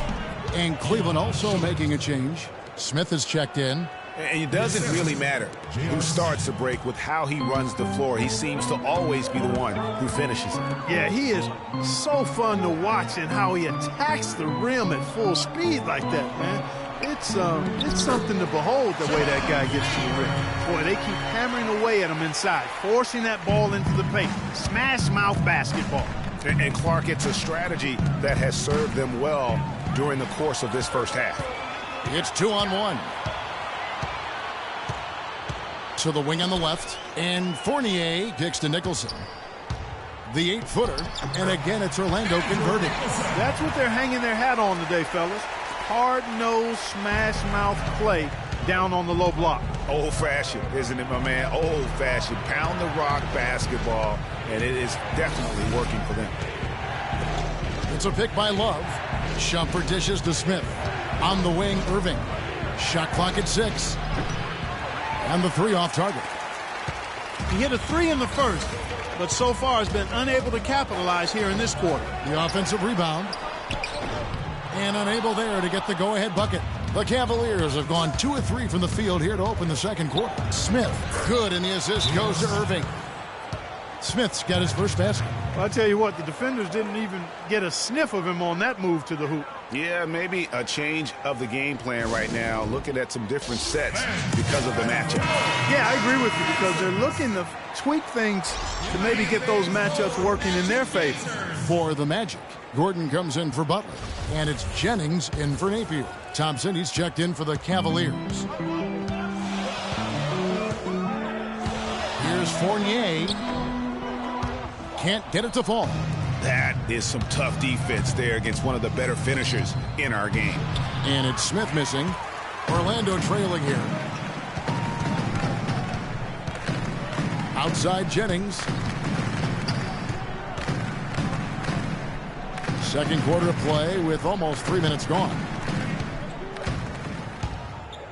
And Cleveland also making a change. Smith is checked in. And it doesn't really matter who starts the break with how he runs the floor. He seems to always be the one who finishes it. Yeah, he is so fun to watch and how he attacks the rim at full speed like that, man. It's something to behold the way that guy gets to the rim. Boy, they keep hammering away at him inside, forcing that ball into the paint. Smash mouth basketball. And Clark, it's a strategy that has served them well during the course of this first half. It's 2-on-1. To the wing on the left, and Fournier kicks to Nicholson. The 8-footer, and again it's Orlando converting. That's what they're hanging their hat on today, fellas. Hard-nosed, smash-mouth play down on the low block. Old-fashioned, isn't it, my man? Old-fashioned, pound-the-rock basketball, and it is definitely working for them. It's a pick by Love. Shumpert dishes to Smith. On the wing, Irving. Shot clock at 6. And the 3 off target. He hit a 3 in the first, but so far has been unable to capitalize here in this quarter. The offensive rebound. And unable there to get the go-ahead bucket. The Cavaliers have gone 2 of 3 from the field here to open the second quarter. Smith, good, and the assist goes to Irving. Smith's got his first basket. Well, I'll tell you what, the defenders didn't even get a sniff of him on that move to the hoop. Yeah, maybe a change of the game plan right now, looking at some different sets because of the matchup. Yeah, I agree with you because they're looking to tweak things to maybe get those matchups working in their favor. For the Magic, Gordon comes in for Butler, and it's Jennings in for Napier. Thompson, he's checked in for the Cavaliers. Here's Fournier. Can't get it to fall. That is some tough defense there against one of the better finishers in our game. And it's Smith missing. Orlando trailing here. Outside Jennings. Second quarter of play with almost 3 minutes gone.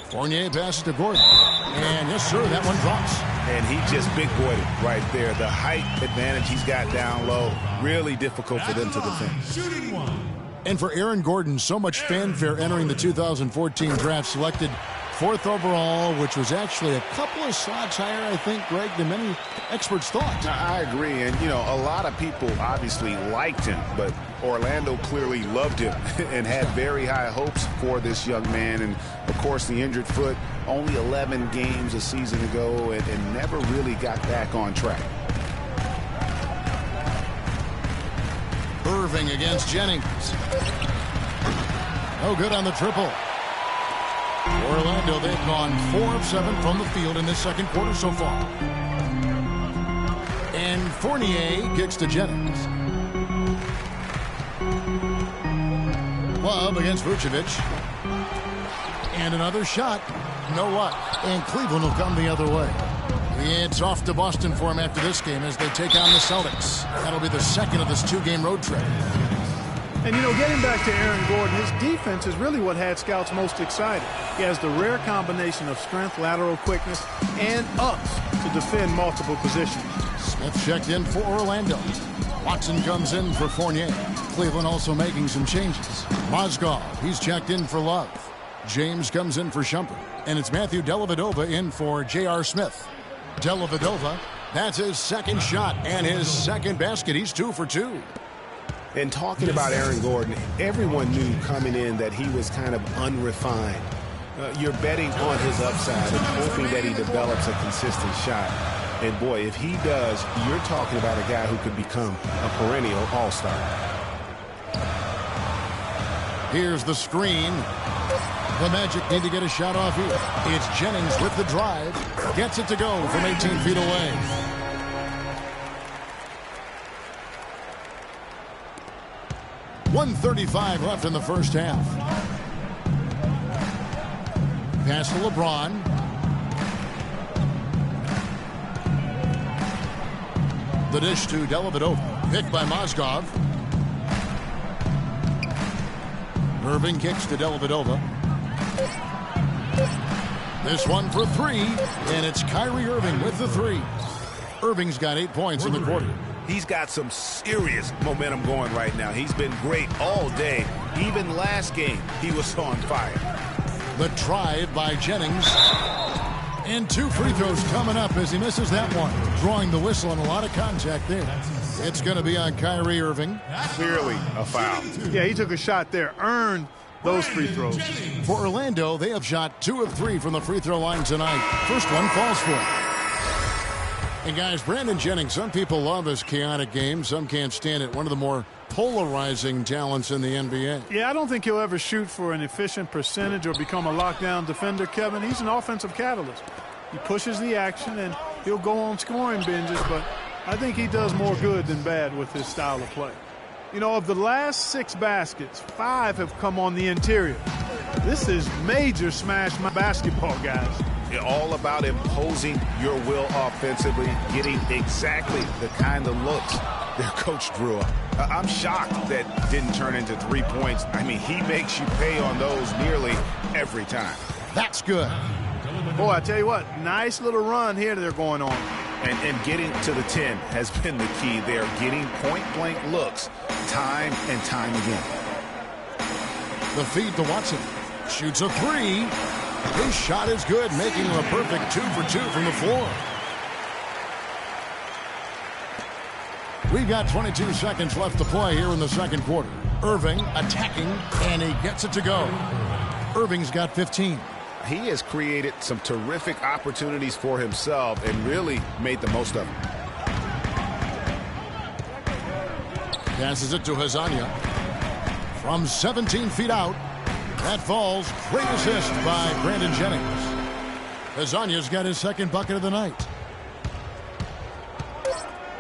Fournier passes to Gordon. And yes, sir, that one drops. And he just big-boyed it right there. The height advantage he's got down low, really difficult for them to defend. And for Aaron Gordon, so much fanfare entering the 2014 draft, selected 4th overall, which was actually a couple of slots higher, I think, Greg, than many experts thought. I agree. And, you know, a lot of people obviously liked him, but Orlando clearly loved him and had very high hopes for this young man. And, of course, the injured foot, only 11 games a season ago and never really got back on track. Irving against Jennings. No good on the triple. Orlando, they've gone 4 of 7 from the field in this second quarter so far. And Fournier kicks to Jennings. Love against Vucevic. And another shot. No luck. And Cleveland will come the other way. It's off to Boston for him after this game as they take on the Celtics. That'll be the second of this 2-game road trip. And, getting back to Aaron Gordon, his defense is really what had scouts most excited. He has the rare combination of strength, lateral quickness, and ups to defend multiple positions. Smith checked in for Orlando. Watson comes in for Fournier. Cleveland also making some changes. Mozgov, he's checked in for Love. James comes in for Shumpert. And it's Matthew Dellavedova in for J.R. Smith. Dellavedova, that's his second shot and his second basket. He's 2 for 2. And talking about Aaron Gordon, everyone knew coming in that he was kind of unrefined. You're betting on his upside and hoping that he develops a consistent shot. And boy, if he does, you're talking about a guy who could become a perennial all-star. Here's the screen. The Magic need to get a shot off here. It's Jennings with the drive. Gets it to go from 18 feet away. .135 left in the first half. Pass to LeBron. The dish to Dellavedova. Picked by Mozgov. Irving kicks to Dellavedova. This one for 3, and it's Kyrie Irving with the 3. Irving's got 8 points in the quarter. He's got some serious momentum going right now. He's been great all day. Even last game, he was on fire. The drive by Jennings. And 2 free throws coming up as he misses that one. Drawing the whistle and a lot of contact there. It's going to be on Kyrie Irving. Clearly a foul. Yeah, he took a shot there. Earned those free throws. For Orlando, they have shot 2 of 3 from the free throw line tonight. First one falls for him. And guys, Brandon Jennings, some people love his chaotic game. Some can't stand it. One of the more polarizing talents in the NBA. Yeah, I don't think he'll ever shoot for an efficient percentage or become a lockdown defender, Kevin. He's an offensive catalyst. He pushes the action, and he'll go on scoring binges, but I think he does more good than bad with his style of play. Of the last 6 baskets, 5 have come on the interior. This is major smash basketball, guys. All about imposing your will offensively, getting exactly the kind of looks their coach drew up. I'm shocked that didn't turn into 3 points. I mean, he makes you pay on those nearly every time. That's good. Boy, I tell you what, nice little run here they're going on. And getting to the 10 has been the key. They're getting point-blank looks time and time again. The feed to Watson. Shoots a 3. His shot is good, making him a perfect 2 for 2 from the floor. We've got 22 seconds left to play here in the second quarter. Irving attacking, and he gets it to go. Irving's got 15. He has created some terrific opportunities for himself and really made the most of them. Passes it to Hezonja. From 17 feet out. That falls. Great assist by Brandon Jennings. Hezonja's got his second bucket of the night.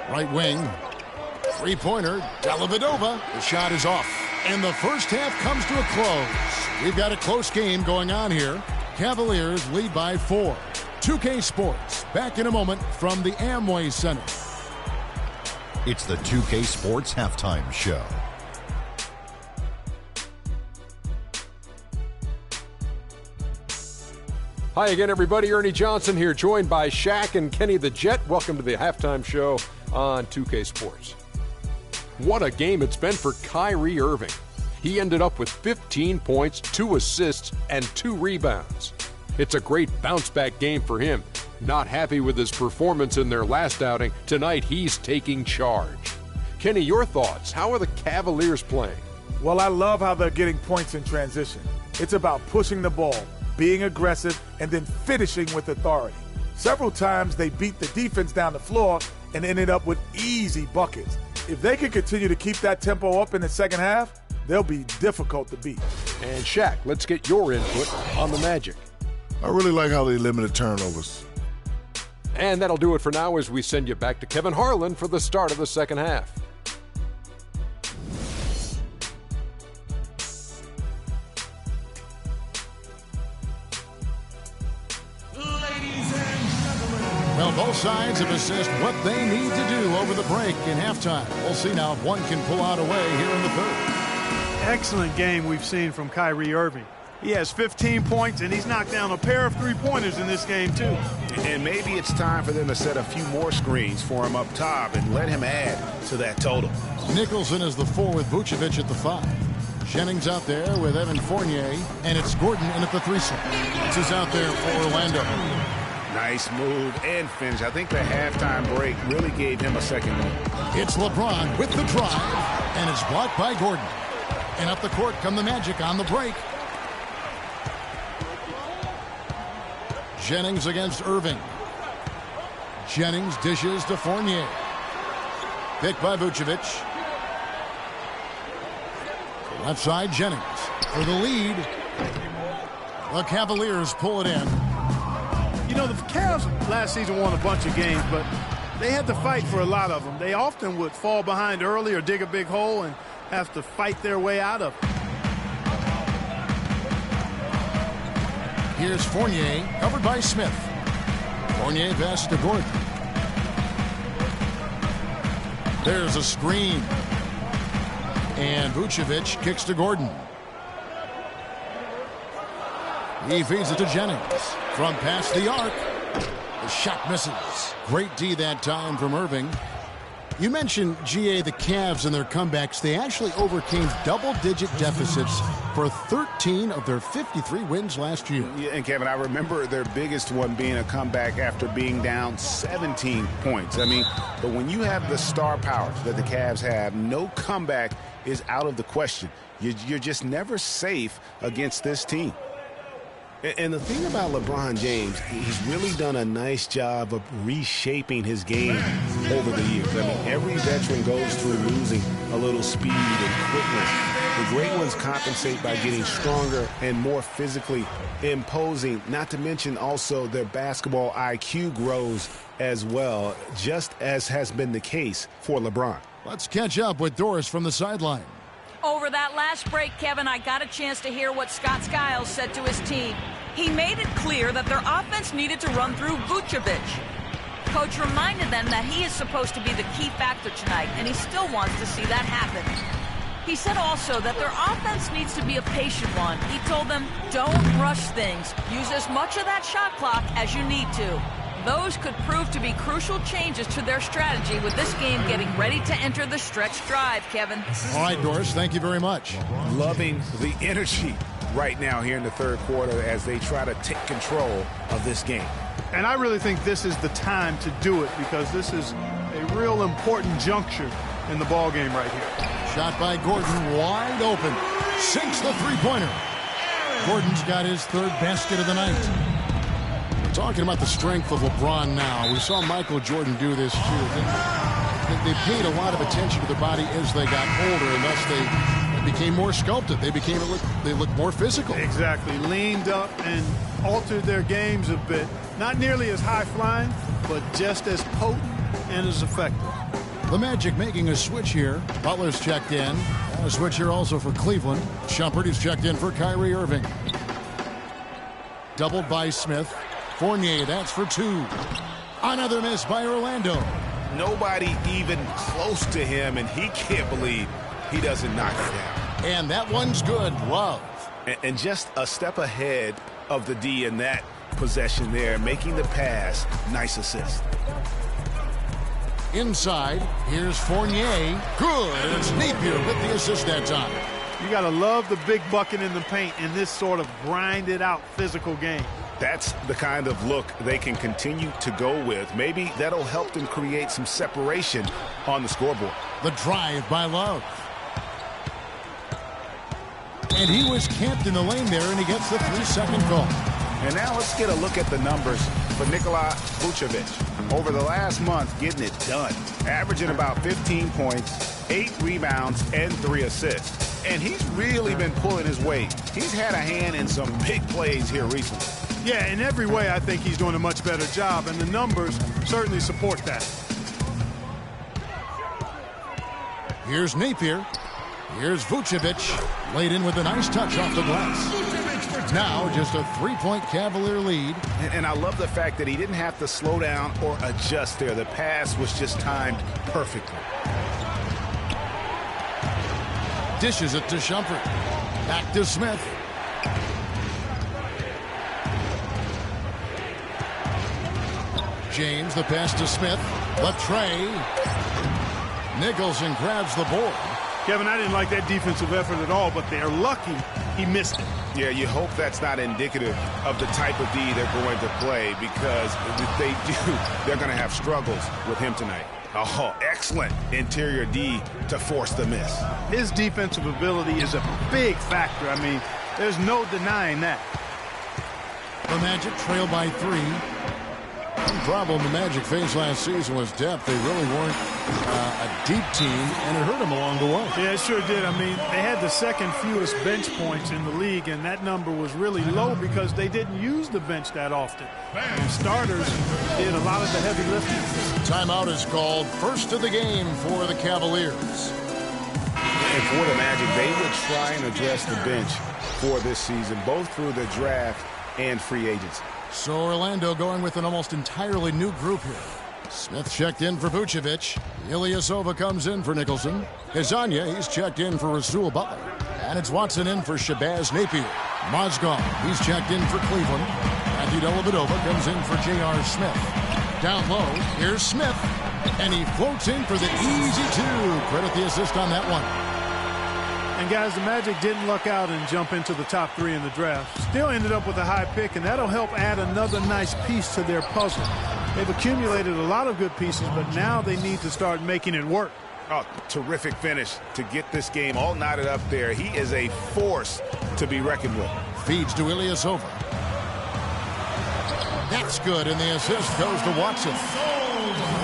Right wing. Three-pointer. Dellavedova. The shot is off. And the first half comes to a close. We've got a close game going on here. Cavaliers lead by 4. 2K Sports. Back in a moment from the Amway Center. It's the 2K Sports Halftime Show. Hi again, everybody. Ernie Johnson here, joined by Shaq and Kenny the Jet. Welcome to the halftime show on 2K Sports. What a game it's been for Kyrie Irving. He ended up with 15 points, 2 assists, and 2 rebounds. It's a great bounce-back game for him. Not happy with his performance in their last outing, tonight he's taking charge. Kenny, your thoughts? How are the Cavaliers playing? Well, I love how they're getting points in transition. It's about pushing the ball, being aggressive, and then finishing with authority. Several times they beat the defense down the floor and ended up with easy buckets. If they can continue to keep that tempo up in the second half, they'll be difficult to beat. And Shaq, let's get your input on the Magic. I really like how they limited turnovers. And that'll do it for now as we send you back to Kevin Harlan for the start of the second half. Well, both sides have assessed what they need to do over the break in halftime. We'll see now if one can pull out away here in the third. excellent game we've seen from Kyrie Irving. He has 15 points, and he's knocked down a pair of three-pointers in this game, too. And maybe it's time for them to set a few more screens for him up top and let him add to that total. Nicholson is the 4 with Vucevic at the 5. Jennings out there with Evan Fournier, and it's Gordon in at the 3 slot. This is out there for Orlando. Nice move and finish. I think the halftime break really gave him a second move. It's LeBron with the drive, and it's blocked by Gordon. And up the court come the Magic on the break. Jennings against Irving. Jennings dishes to Fournier. Picked by Vucevic. Left side, Jennings for the lead. The Cavaliers pull it in. You know, the Cavs last season won a bunch of games, but they had to fight for a lot of them. They often would fall behind early or dig a big hole and have to fight their way out of it. Here's Fournier, covered by Smith. Fournier pass to Gordon. There's a screen. And Vucevic kicks to Gordon. He feeds it to Jennings. From past the arc. The shot misses. Great D that time from Irving. You mentioned, GA, the Cavs and their comebacks. They actually overcame double-digit deficits for 13 of their 53 wins last year. Yeah, and Kevin, I remember their biggest one being a comeback after being down 17 points. I mean, but when you have the star power that the Cavs have, no comeback is out of the question. You're just never safe against this team. And the thing about LeBron James, he's really done a nice job of reshaping his game over the years. I mean, every veteran goes through losing a little speed and quickness. The great ones compensate by getting stronger and more physically imposing, not to mention also their basketball IQ grows as well, just as has been the case for LeBron. Let's catch up with Doris from the sideline. Over that last break, Kevin, I got a chance to hear what Scott Skiles said to his team. He made it clear that their offense needed to run through Vucevic. Coach reminded them that he is supposed to be the key factor tonight, and he still wants to see that happen. He said also that their offense needs to be a patient one. He told them, don't rush things. Use as much of that shot clock as you need to. Those could prove to be crucial changes to their strategy with this game getting ready to enter the stretch drive, Kevin. All right, Doris, thank you very much. Loving the energy right now here in the third quarter as they try to take control of this game. And I really think this is the time to do it because this is a real important juncture in the ball game right here. Shot by Gordon, wide open. Sinks the three-pointer. Gordon's got his third basket of the night. Talking about the strength of LeBron now. We saw Michael Jordan do this too. They paid a lot of attention to their body as they got older, and thus they became more sculpted. They looked more physical. Exactly. Leaned up and altered their games a bit. Not nearly as high-flying, but just as potent and as effective. The Magic making a switch here. Butler's checked in. A switch here also for Cleveland. Shumpert is checked in for Kyrie Irving. Doubled by Smith. Fournier, that's for 2. Another miss by Orlando. Nobody even close to him, and he can't believe he doesn't knock it down. And that one's good. Love. And just a step ahead of the D in that possession there, making the pass. Nice assist. Inside, here's Fournier. Good, and it's Napier with the assist that time. You got to love the big bucket in the paint in this sort of grinded-out physical game. That's the kind of look they can continue to go with. Maybe that'll help them create some separation on the scoreboard. The drive by Love. And he was camped in the lane there, and he gets the 3-second call. And now let's get a look at the numbers for Nikola Vucevic. Over the last month, getting it done. Averaging about 15 points, 8 rebounds, and 3 assists. And he's really been pulling his weight. He's had a hand in some big plays here recently. Yeah, in every way, I think he's doing a much better job, and the numbers certainly support that. Here's Napier. Here's Vucevic. Laid in with a nice touch off the glass. Now just a 3-point Cavalier lead. And I love the fact that he didn't have to slow down or adjust there. The pass was just timed perfectly. dishes it to Shumpert. Back to Smith. James, the pass to Smith. Latray. Nicholson grabs the board. Kevin, I didn't like that defensive effort at all, but they're lucky he missed it. Yeah, you hope that's not indicative of the type of D they're going to play, because if they do, they're going to have struggles with him tonight. Oh, excellent interior D to force the miss. His defensive ability is a big factor. I mean, there's no denying that. The Magic trail by 3. One problem the Magic faced last season was depth. They really weren't a deep team, and it hurt them along the way. Yeah, it sure did. I mean, they had the second fewest bench points in the league, and that number was really low because they didn't use the bench that often. And starters did a lot of the heavy lifting. Timeout is called. First of the game for the Cavaliers. And for the Magic, they would try and address the bench for this season, both through the draft and free agency. So Orlando going with an almost entirely new group here. Smith checked in for Vucevic. Ilyasova comes in for Nicholson. Hezonja, he's checked in for Rasul Butler. And it's Watson in for Shabazz Napier. Mozgov, he's checked in for Cleveland. Matthew Dellavedova comes in for J.R. Smith. Down low, here's Smith. And he floats in for the easy 2. Credit the assist on that one. And guys, the Magic didn't luck out and jump into the top 3 in the draft. Still ended up with a high pick, and that'll help add another nice piece to their puzzle. They've accumulated a lot of good pieces, but now they need to start making it work. Oh, terrific finish to get this game all knotted up there. He is a force to be reckoned with. Feeds to Ilyasova. That's good, and the assist goes to Watson.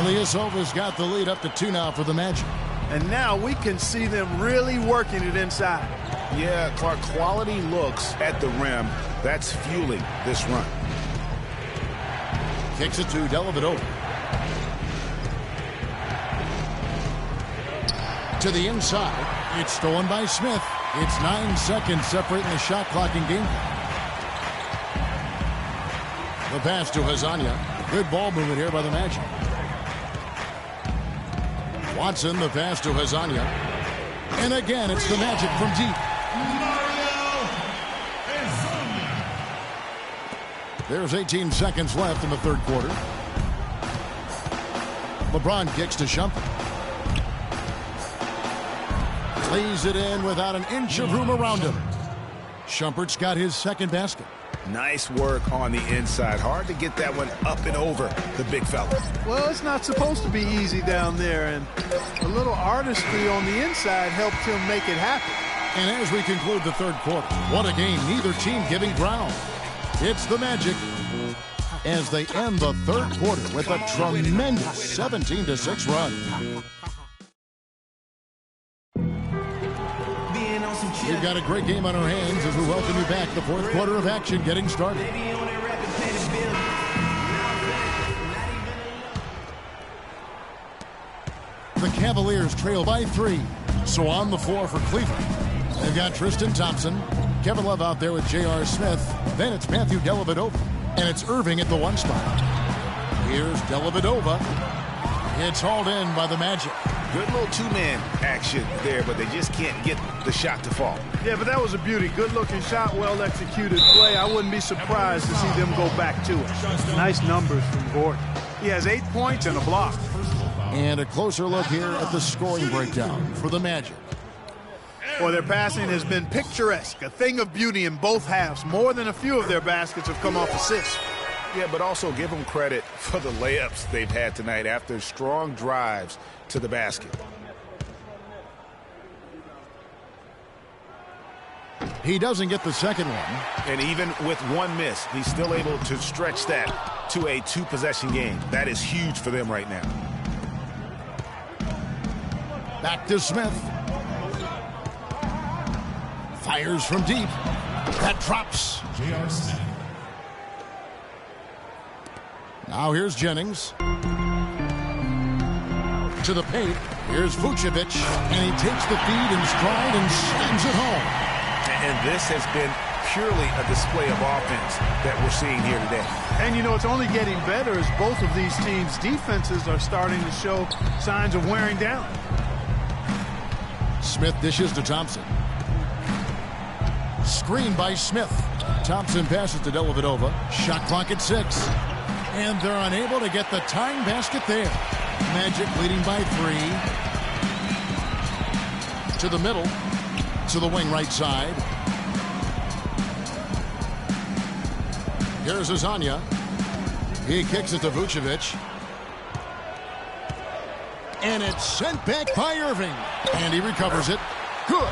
Ilyasova's got the lead up to 2 now for the Magic. And now we can see them really working it inside. Yeah, Clark, quality looks at the rim. That's fueling this run. Kicks it to Dellavedova. To the inside. It's stolen by Smith. It's 9 seconds separating the shot clock and game clock. The pass to Hezonja. Good ball movement here by the Magic. Watson, the pass to Hezonja. And again, it's the Magic from deep. There's 18 seconds left in the third quarter. LeBron kicks to Shumpert. Lays it in without an inch of room around him. Shumpert's got his second basket. Nice work on the inside. Hard to get that one up and over the big fella. Well, it's not supposed to be easy down there, and a little artistry on the inside helped him make it happen. And as we conclude the third quarter, what a game, neither team giving ground. It's the Magic as they end the third quarter with a tremendous 17-6 run. We've got a great game on our hands as we welcome you back. The fourth quarter of action getting started. The Cavaliers trail by 3. So on the floor for Cleveland, they've got Tristan Thompson, Kevin Love out there with J.R. Smith. Then it's Matthew Dellavedova, and it's Irving at the 1 spot. Here's Dellavedova. It's hauled in by the Magic. Good little 2-man action there, but they just can't get the shot to fall. Yeah, but that was a beauty. Good-looking shot, well-executed play. I wouldn't be surprised to see them go back to it. Nice numbers from Gordon. He has 8 points and a block. And a closer look here at the scoring breakdown for the Magic. Well, their passing has been picturesque, a thing of beauty in both halves. More than a few of their baskets have come off assists. Yeah, but also give them credit for the layups they've had tonight after strong drives to the basket. He doesn't get the second one. And even with 1 miss, he's still able to stretch that to a 2-possession game. That is huge for them right now. Back to Smith. Fires from deep. That drops. J.R. Smith. Now here's Jennings. To the paint. Here's Vucevic. And he takes the feed in stride and slams it home. And this has been purely a display of offense that we're seeing here today. And, you know, it's only getting better as both of these teams' defenses are starting to show signs of wearing down. Smith dishes to Thompson. Screen by Smith. Thompson passes to Dellavedova. Shot clock at 6. And they're unable to get the tying basket there. Magic leading by 3. To the middle. To the wing right side. Here's Azania. He kicks it to Vucevic. And it's sent back by Irving. And he recovers it. Good.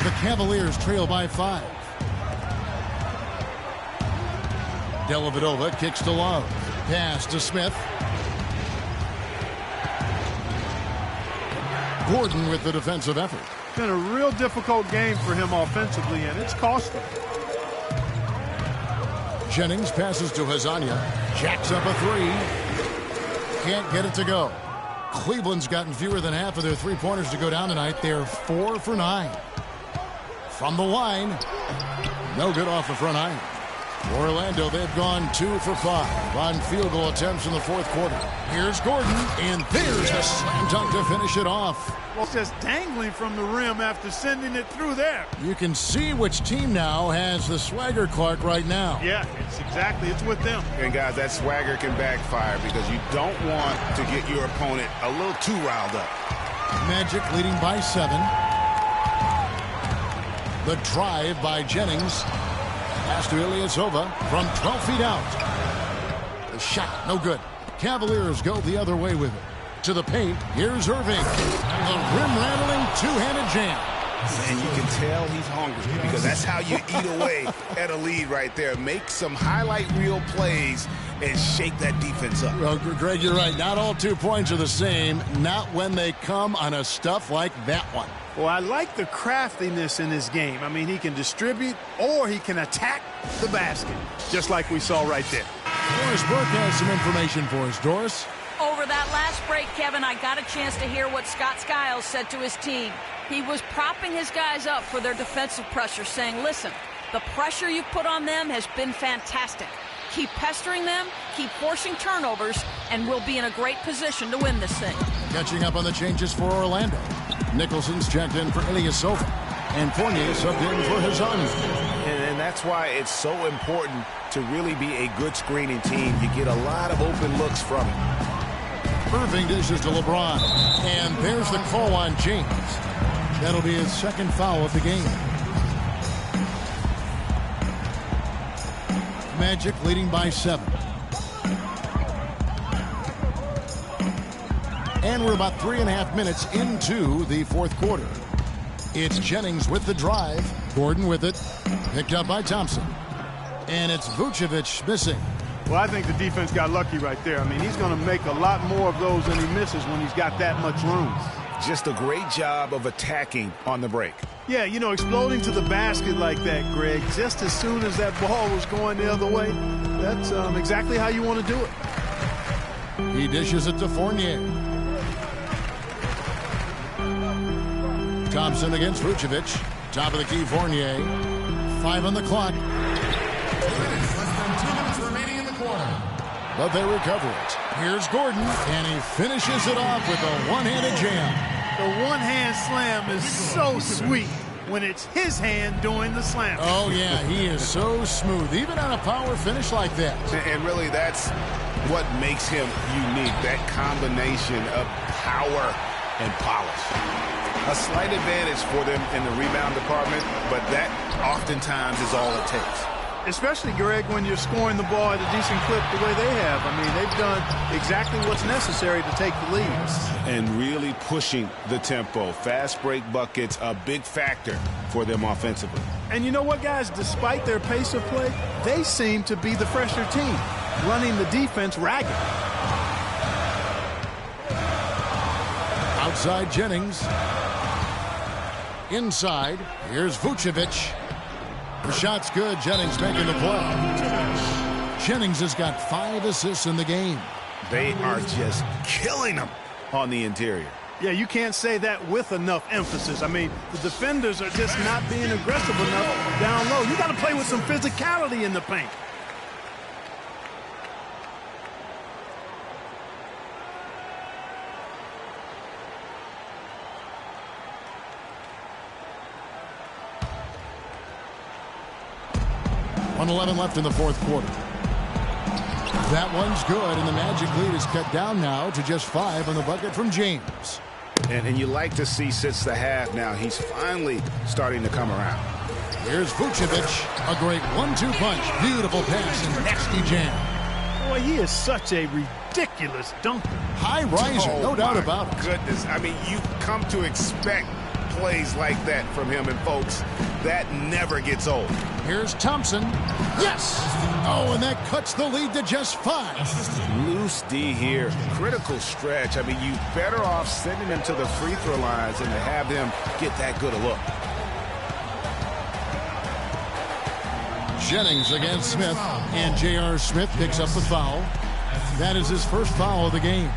The Cavaliers trail by 5. Dellavedova kicks to Love. Pass to Smith. Gordon with the defensive effort. It's been a real difficult game for him offensively, and it's cost him. Jennings passes to Hazania. Jacks up a 3. Can't get it to go. Cleveland's gotten fewer than half of their three-pointers to go down tonight. They're 4 for 9. From the line. No good off the front iron. Orlando, they've gone 2 for 5 on field goal attempts in the fourth quarter. Here's Gordon, and there's the slam dunk to finish it off. Well, just dangling from the rim after sending it through there. You can see which team now has the swagger Clark right now. Yeah, it's with them. And guys, that swagger can backfire because you don't want to get your opponent a little too riled up. Magic leading by 7. The drive by Jennings. Pass to Ilyasova from 12 feet out. The shot, no good. Cavaliers go the other way with it. To the paint, here's Irving. The rim-rattling two-handed jam. And you can tell he's hungry because that's how you eat away at a lead right there. Make some highlight reel plays and shake that defense up. Well, Greg, you're right. Not all 2 points are the same. Not when they come on a stuff like that one. Well, I like the craftiness in his game. I mean, he can distribute or he can attack the basket, just like we saw right there. Doris Burke has some information for us. Doris? Over that last break, Kevin, I got a chance to hear what Scott Skiles said to his team. He was propping his guys up for their defensive pressure, saying, listen, the pressure you've put on them has been fantastic. Keep pestering them, keep forcing turnovers, and we'll be in a great position to win this thing. Catching up on the changes for Orlando. Nicholson's checked in for Ilyasova. And Fournier subbed in for Hazani. And that's why it's so important to really be a good screening team. You get a lot of open looks from it. Irving dishes to LeBron. And there's the call on James. That'll be his second foul of the game. Magic leading by 7. And we're about 3.5 minutes into the fourth quarter. It's Jennings with the drive. Gordon with it. Picked up by Thompson. And it's Vucevic missing. Well, I think the defense got lucky right there. I mean, he's going to make a lot more of those than he misses when he's got that much room. Just a great job of attacking on the break. Yeah, you know, exploding to the basket like that, Greg, just as soon as that ball was going the other way, that's exactly how you want to do it. He dishes it to Fournier. Thompson against Vucevic. Top of the key, Fournier. 5 on the clock. Less than 2 minutes remaining in the quarter. But they recover it. Here's Gordon, and he finishes it off with a one-handed jam. The one-hand slam is so sweet when it's his hand doing the slam. Oh, yeah, he is so smooth, even on a power finish like that. And really, that's what makes him unique, that combination of power and polish. A slight advantage for them in the rebound department, but that oftentimes is all it takes. Especially, Greg, when you're scoring the ball at a decent clip the way they have. I mean, they've done exactly what's necessary to take the lead. And really pushing the tempo. Fast break buckets, a big factor for them offensively. And you know what, guys? Despite their pace of play, they seem to be the fresher team, running the defense ragged. Outside Jennings. Inside, here's Vucevic. The shot's good. Jennings making the play. Jennings has got 5 assists in the game. They are just killing them on the interior. Yeah, you can't say that with enough emphasis. I mean, the defenders are just not being aggressive enough down low. You got to play with some physicality in the paint. 1:11 left in the fourth quarter. That one's good, and the Magic lead is cut down now to just 5 on the bucket from James. And you like to see since the half now, he's finally starting to come around. Here's Vucevic, a great 1-2 punch. Beautiful pass and nasty jam. Boy, he is such a ridiculous dunker. High riser, no doubt about it. Goodness, I mean, you've come to expect plays like that from him, and folks, that never gets old. Here's Thompson. Yes! Oh, and that cuts the lead to just 5. Loose D here. Critical stretch. I mean, you better off sending him to the free throw lines than to have him get that good a look. Jennings against Smith, and J.R. Smith picks up the foul. That is his first foul of the game.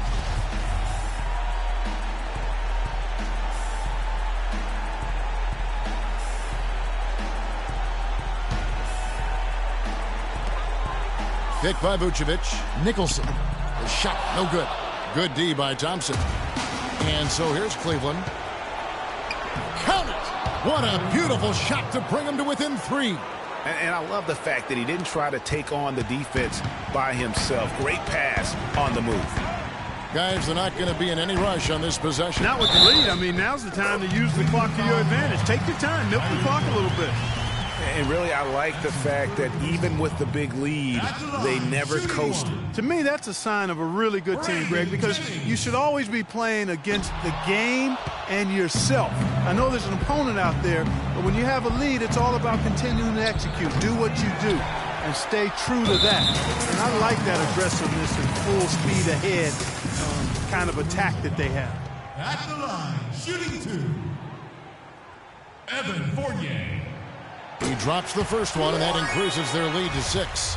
Pick by Vucevic. Nicholson. The shot, no good. Good D by Thompson. And so here's Cleveland. Count it! What a beautiful shot to bring him to within 3. And I love the fact that he didn't try to take on the defense by himself. Great pass on the move. Guys, they're not going to be in any rush on this possession. Not with the lead. I mean, now's the time to use the clock to your advantage. Take your time. Milk the clock a little bit. And really, I like the fact that even with the big lead, they never coasted. To me, that's a sign of a really good team, Greg, because you should always be playing against the game and yourself. I know there's an opponent out there, but when you have a lead, it's all about continuing to execute. Do what you do and stay true to that. And I like that aggressiveness and full speed ahead kind of attack that they have. At the line, shooting 2, Evan Fournier. He drops the first one, and that increases their lead to 6.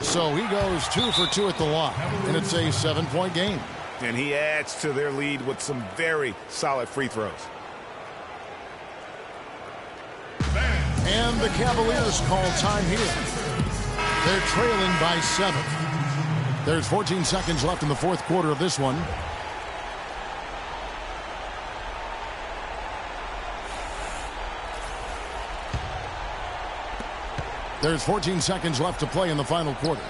So he goes 2 for 2 at the line, and it's a 7-point game. And he adds to their lead with some very solid free throws. And the Cavaliers call time here. They're trailing by 7. There's 14 seconds left in the fourth quarter of this one. There's 14 seconds left to play in the final quarter.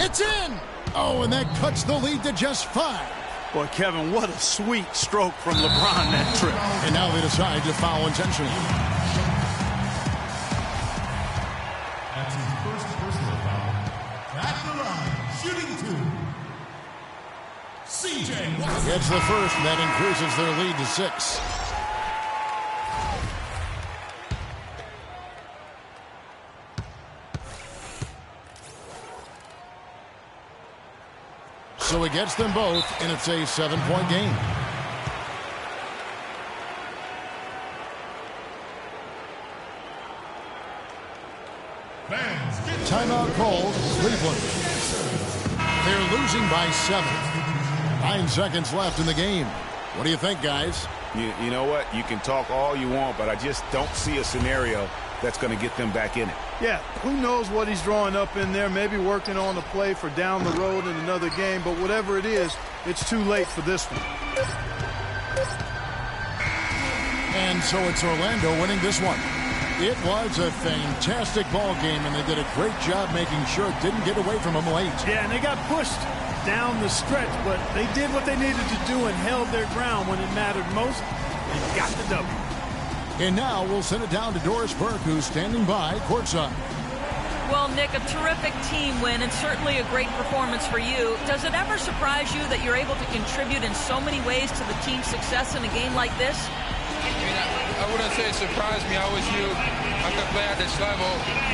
It's in! Oh, and that cuts the lead to just 5. Boy, Kevin, what a sweet stroke from LeBron that trip. And now they decide to foul intentionally. That's his first personal foul. At the line, shooting 2, C.J. Watson. Gets the first, and that increases their lead to 6. So it gets them both, and it's a 7-point game. Timeout called, Cleveland. They're losing by 7. 9 seconds left in the game. What do you think, guys? You know what? You can talk all you want, but I just don't see a scenario that's going to get them back in it. Yeah, who knows what he's drawing up in there, maybe working on a play for down the road in another game, but whatever it is, it's too late for this one. And so it's Orlando winning this one. It was a fantastic ball game, and they did a great job making sure it didn't get away from them late. Yeah, and they got pushed down the stretch, but they did what they needed to do and held their ground when it mattered most and got the W. And now we'll send it down to Doris Burke, who's standing by courtside. Well, Nick, a terrific team win and certainly a great performance for you. Does it ever surprise you that you're able to contribute in so many ways to the team's success in a game like this? I mean, I wouldn't say it surprised me. I always knew I could play at this level,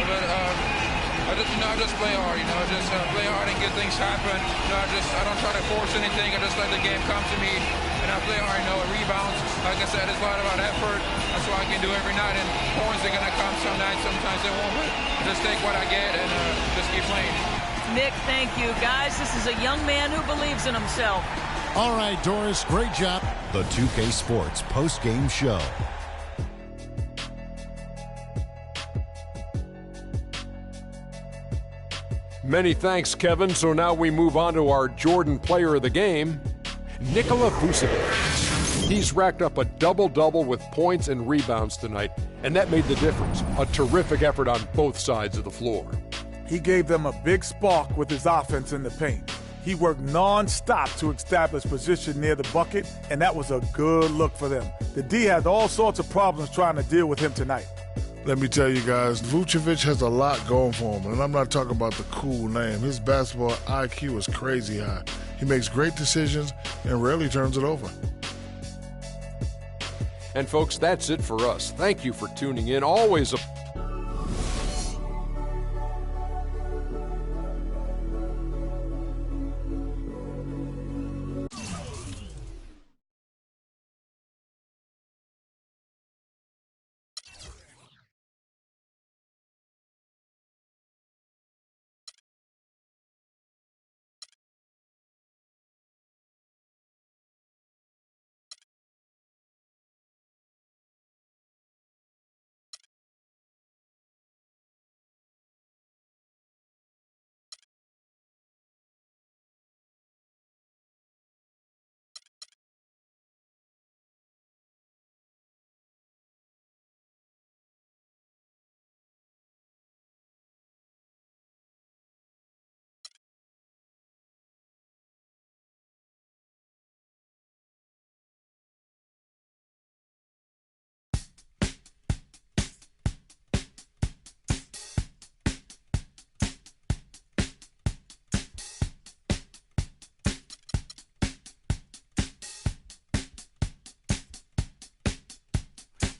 but I just play hard. Just play hard and get things happen. I don't try to force anything. I just let the game come to me, and I play hard. Rebounds. Like I said, it's a lot about effort. That's what I can do every night. And points are gonna come some nights. Sometimes they won't. But just take what I get and just keep playing. Nick, thank you, guys. This is a young man who believes in himself. All right, Doris, great job. The 2K Sports post-game show. Many thanks, Kevin. So now we move on to our Jordan player of the game, Nikola Vucevic. He's racked up a double-double with points and rebounds tonight, and that made the difference. A terrific effort on both sides of the floor. He gave them a big spark with his offense in the paint. He worked non-stop to establish position near the bucket, and that was a good look for them. The D had all sorts of problems trying to deal with him tonight. Let me tell you guys, Vucevic has a lot going for him, and I'm not talking about the cool name. His basketball IQ is crazy high. He makes great decisions and rarely turns it over. And folks, that's it for us. Thank you for tuning in. Always a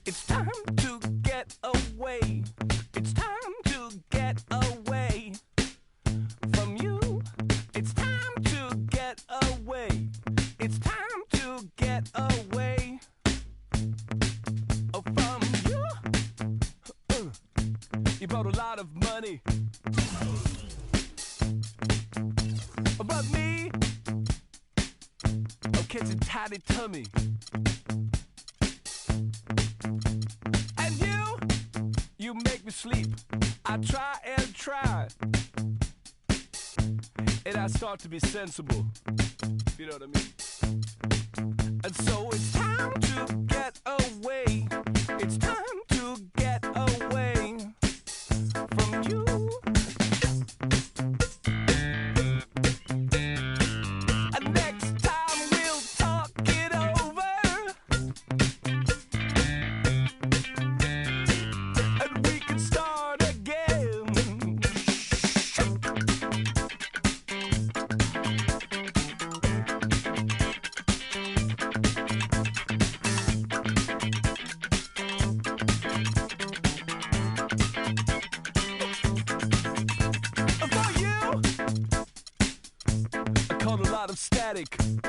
It's time to get away. It's time to get away from you. It's time to get away. It's time to get away from you. You brought a lot of money, but me, I'm catching tidy tummy. You make me sleep. I try and try, and I start to be sensible. You know what I mean? And so it's time to get away. It's time to get away from you. And next time we'll talk it over. Static.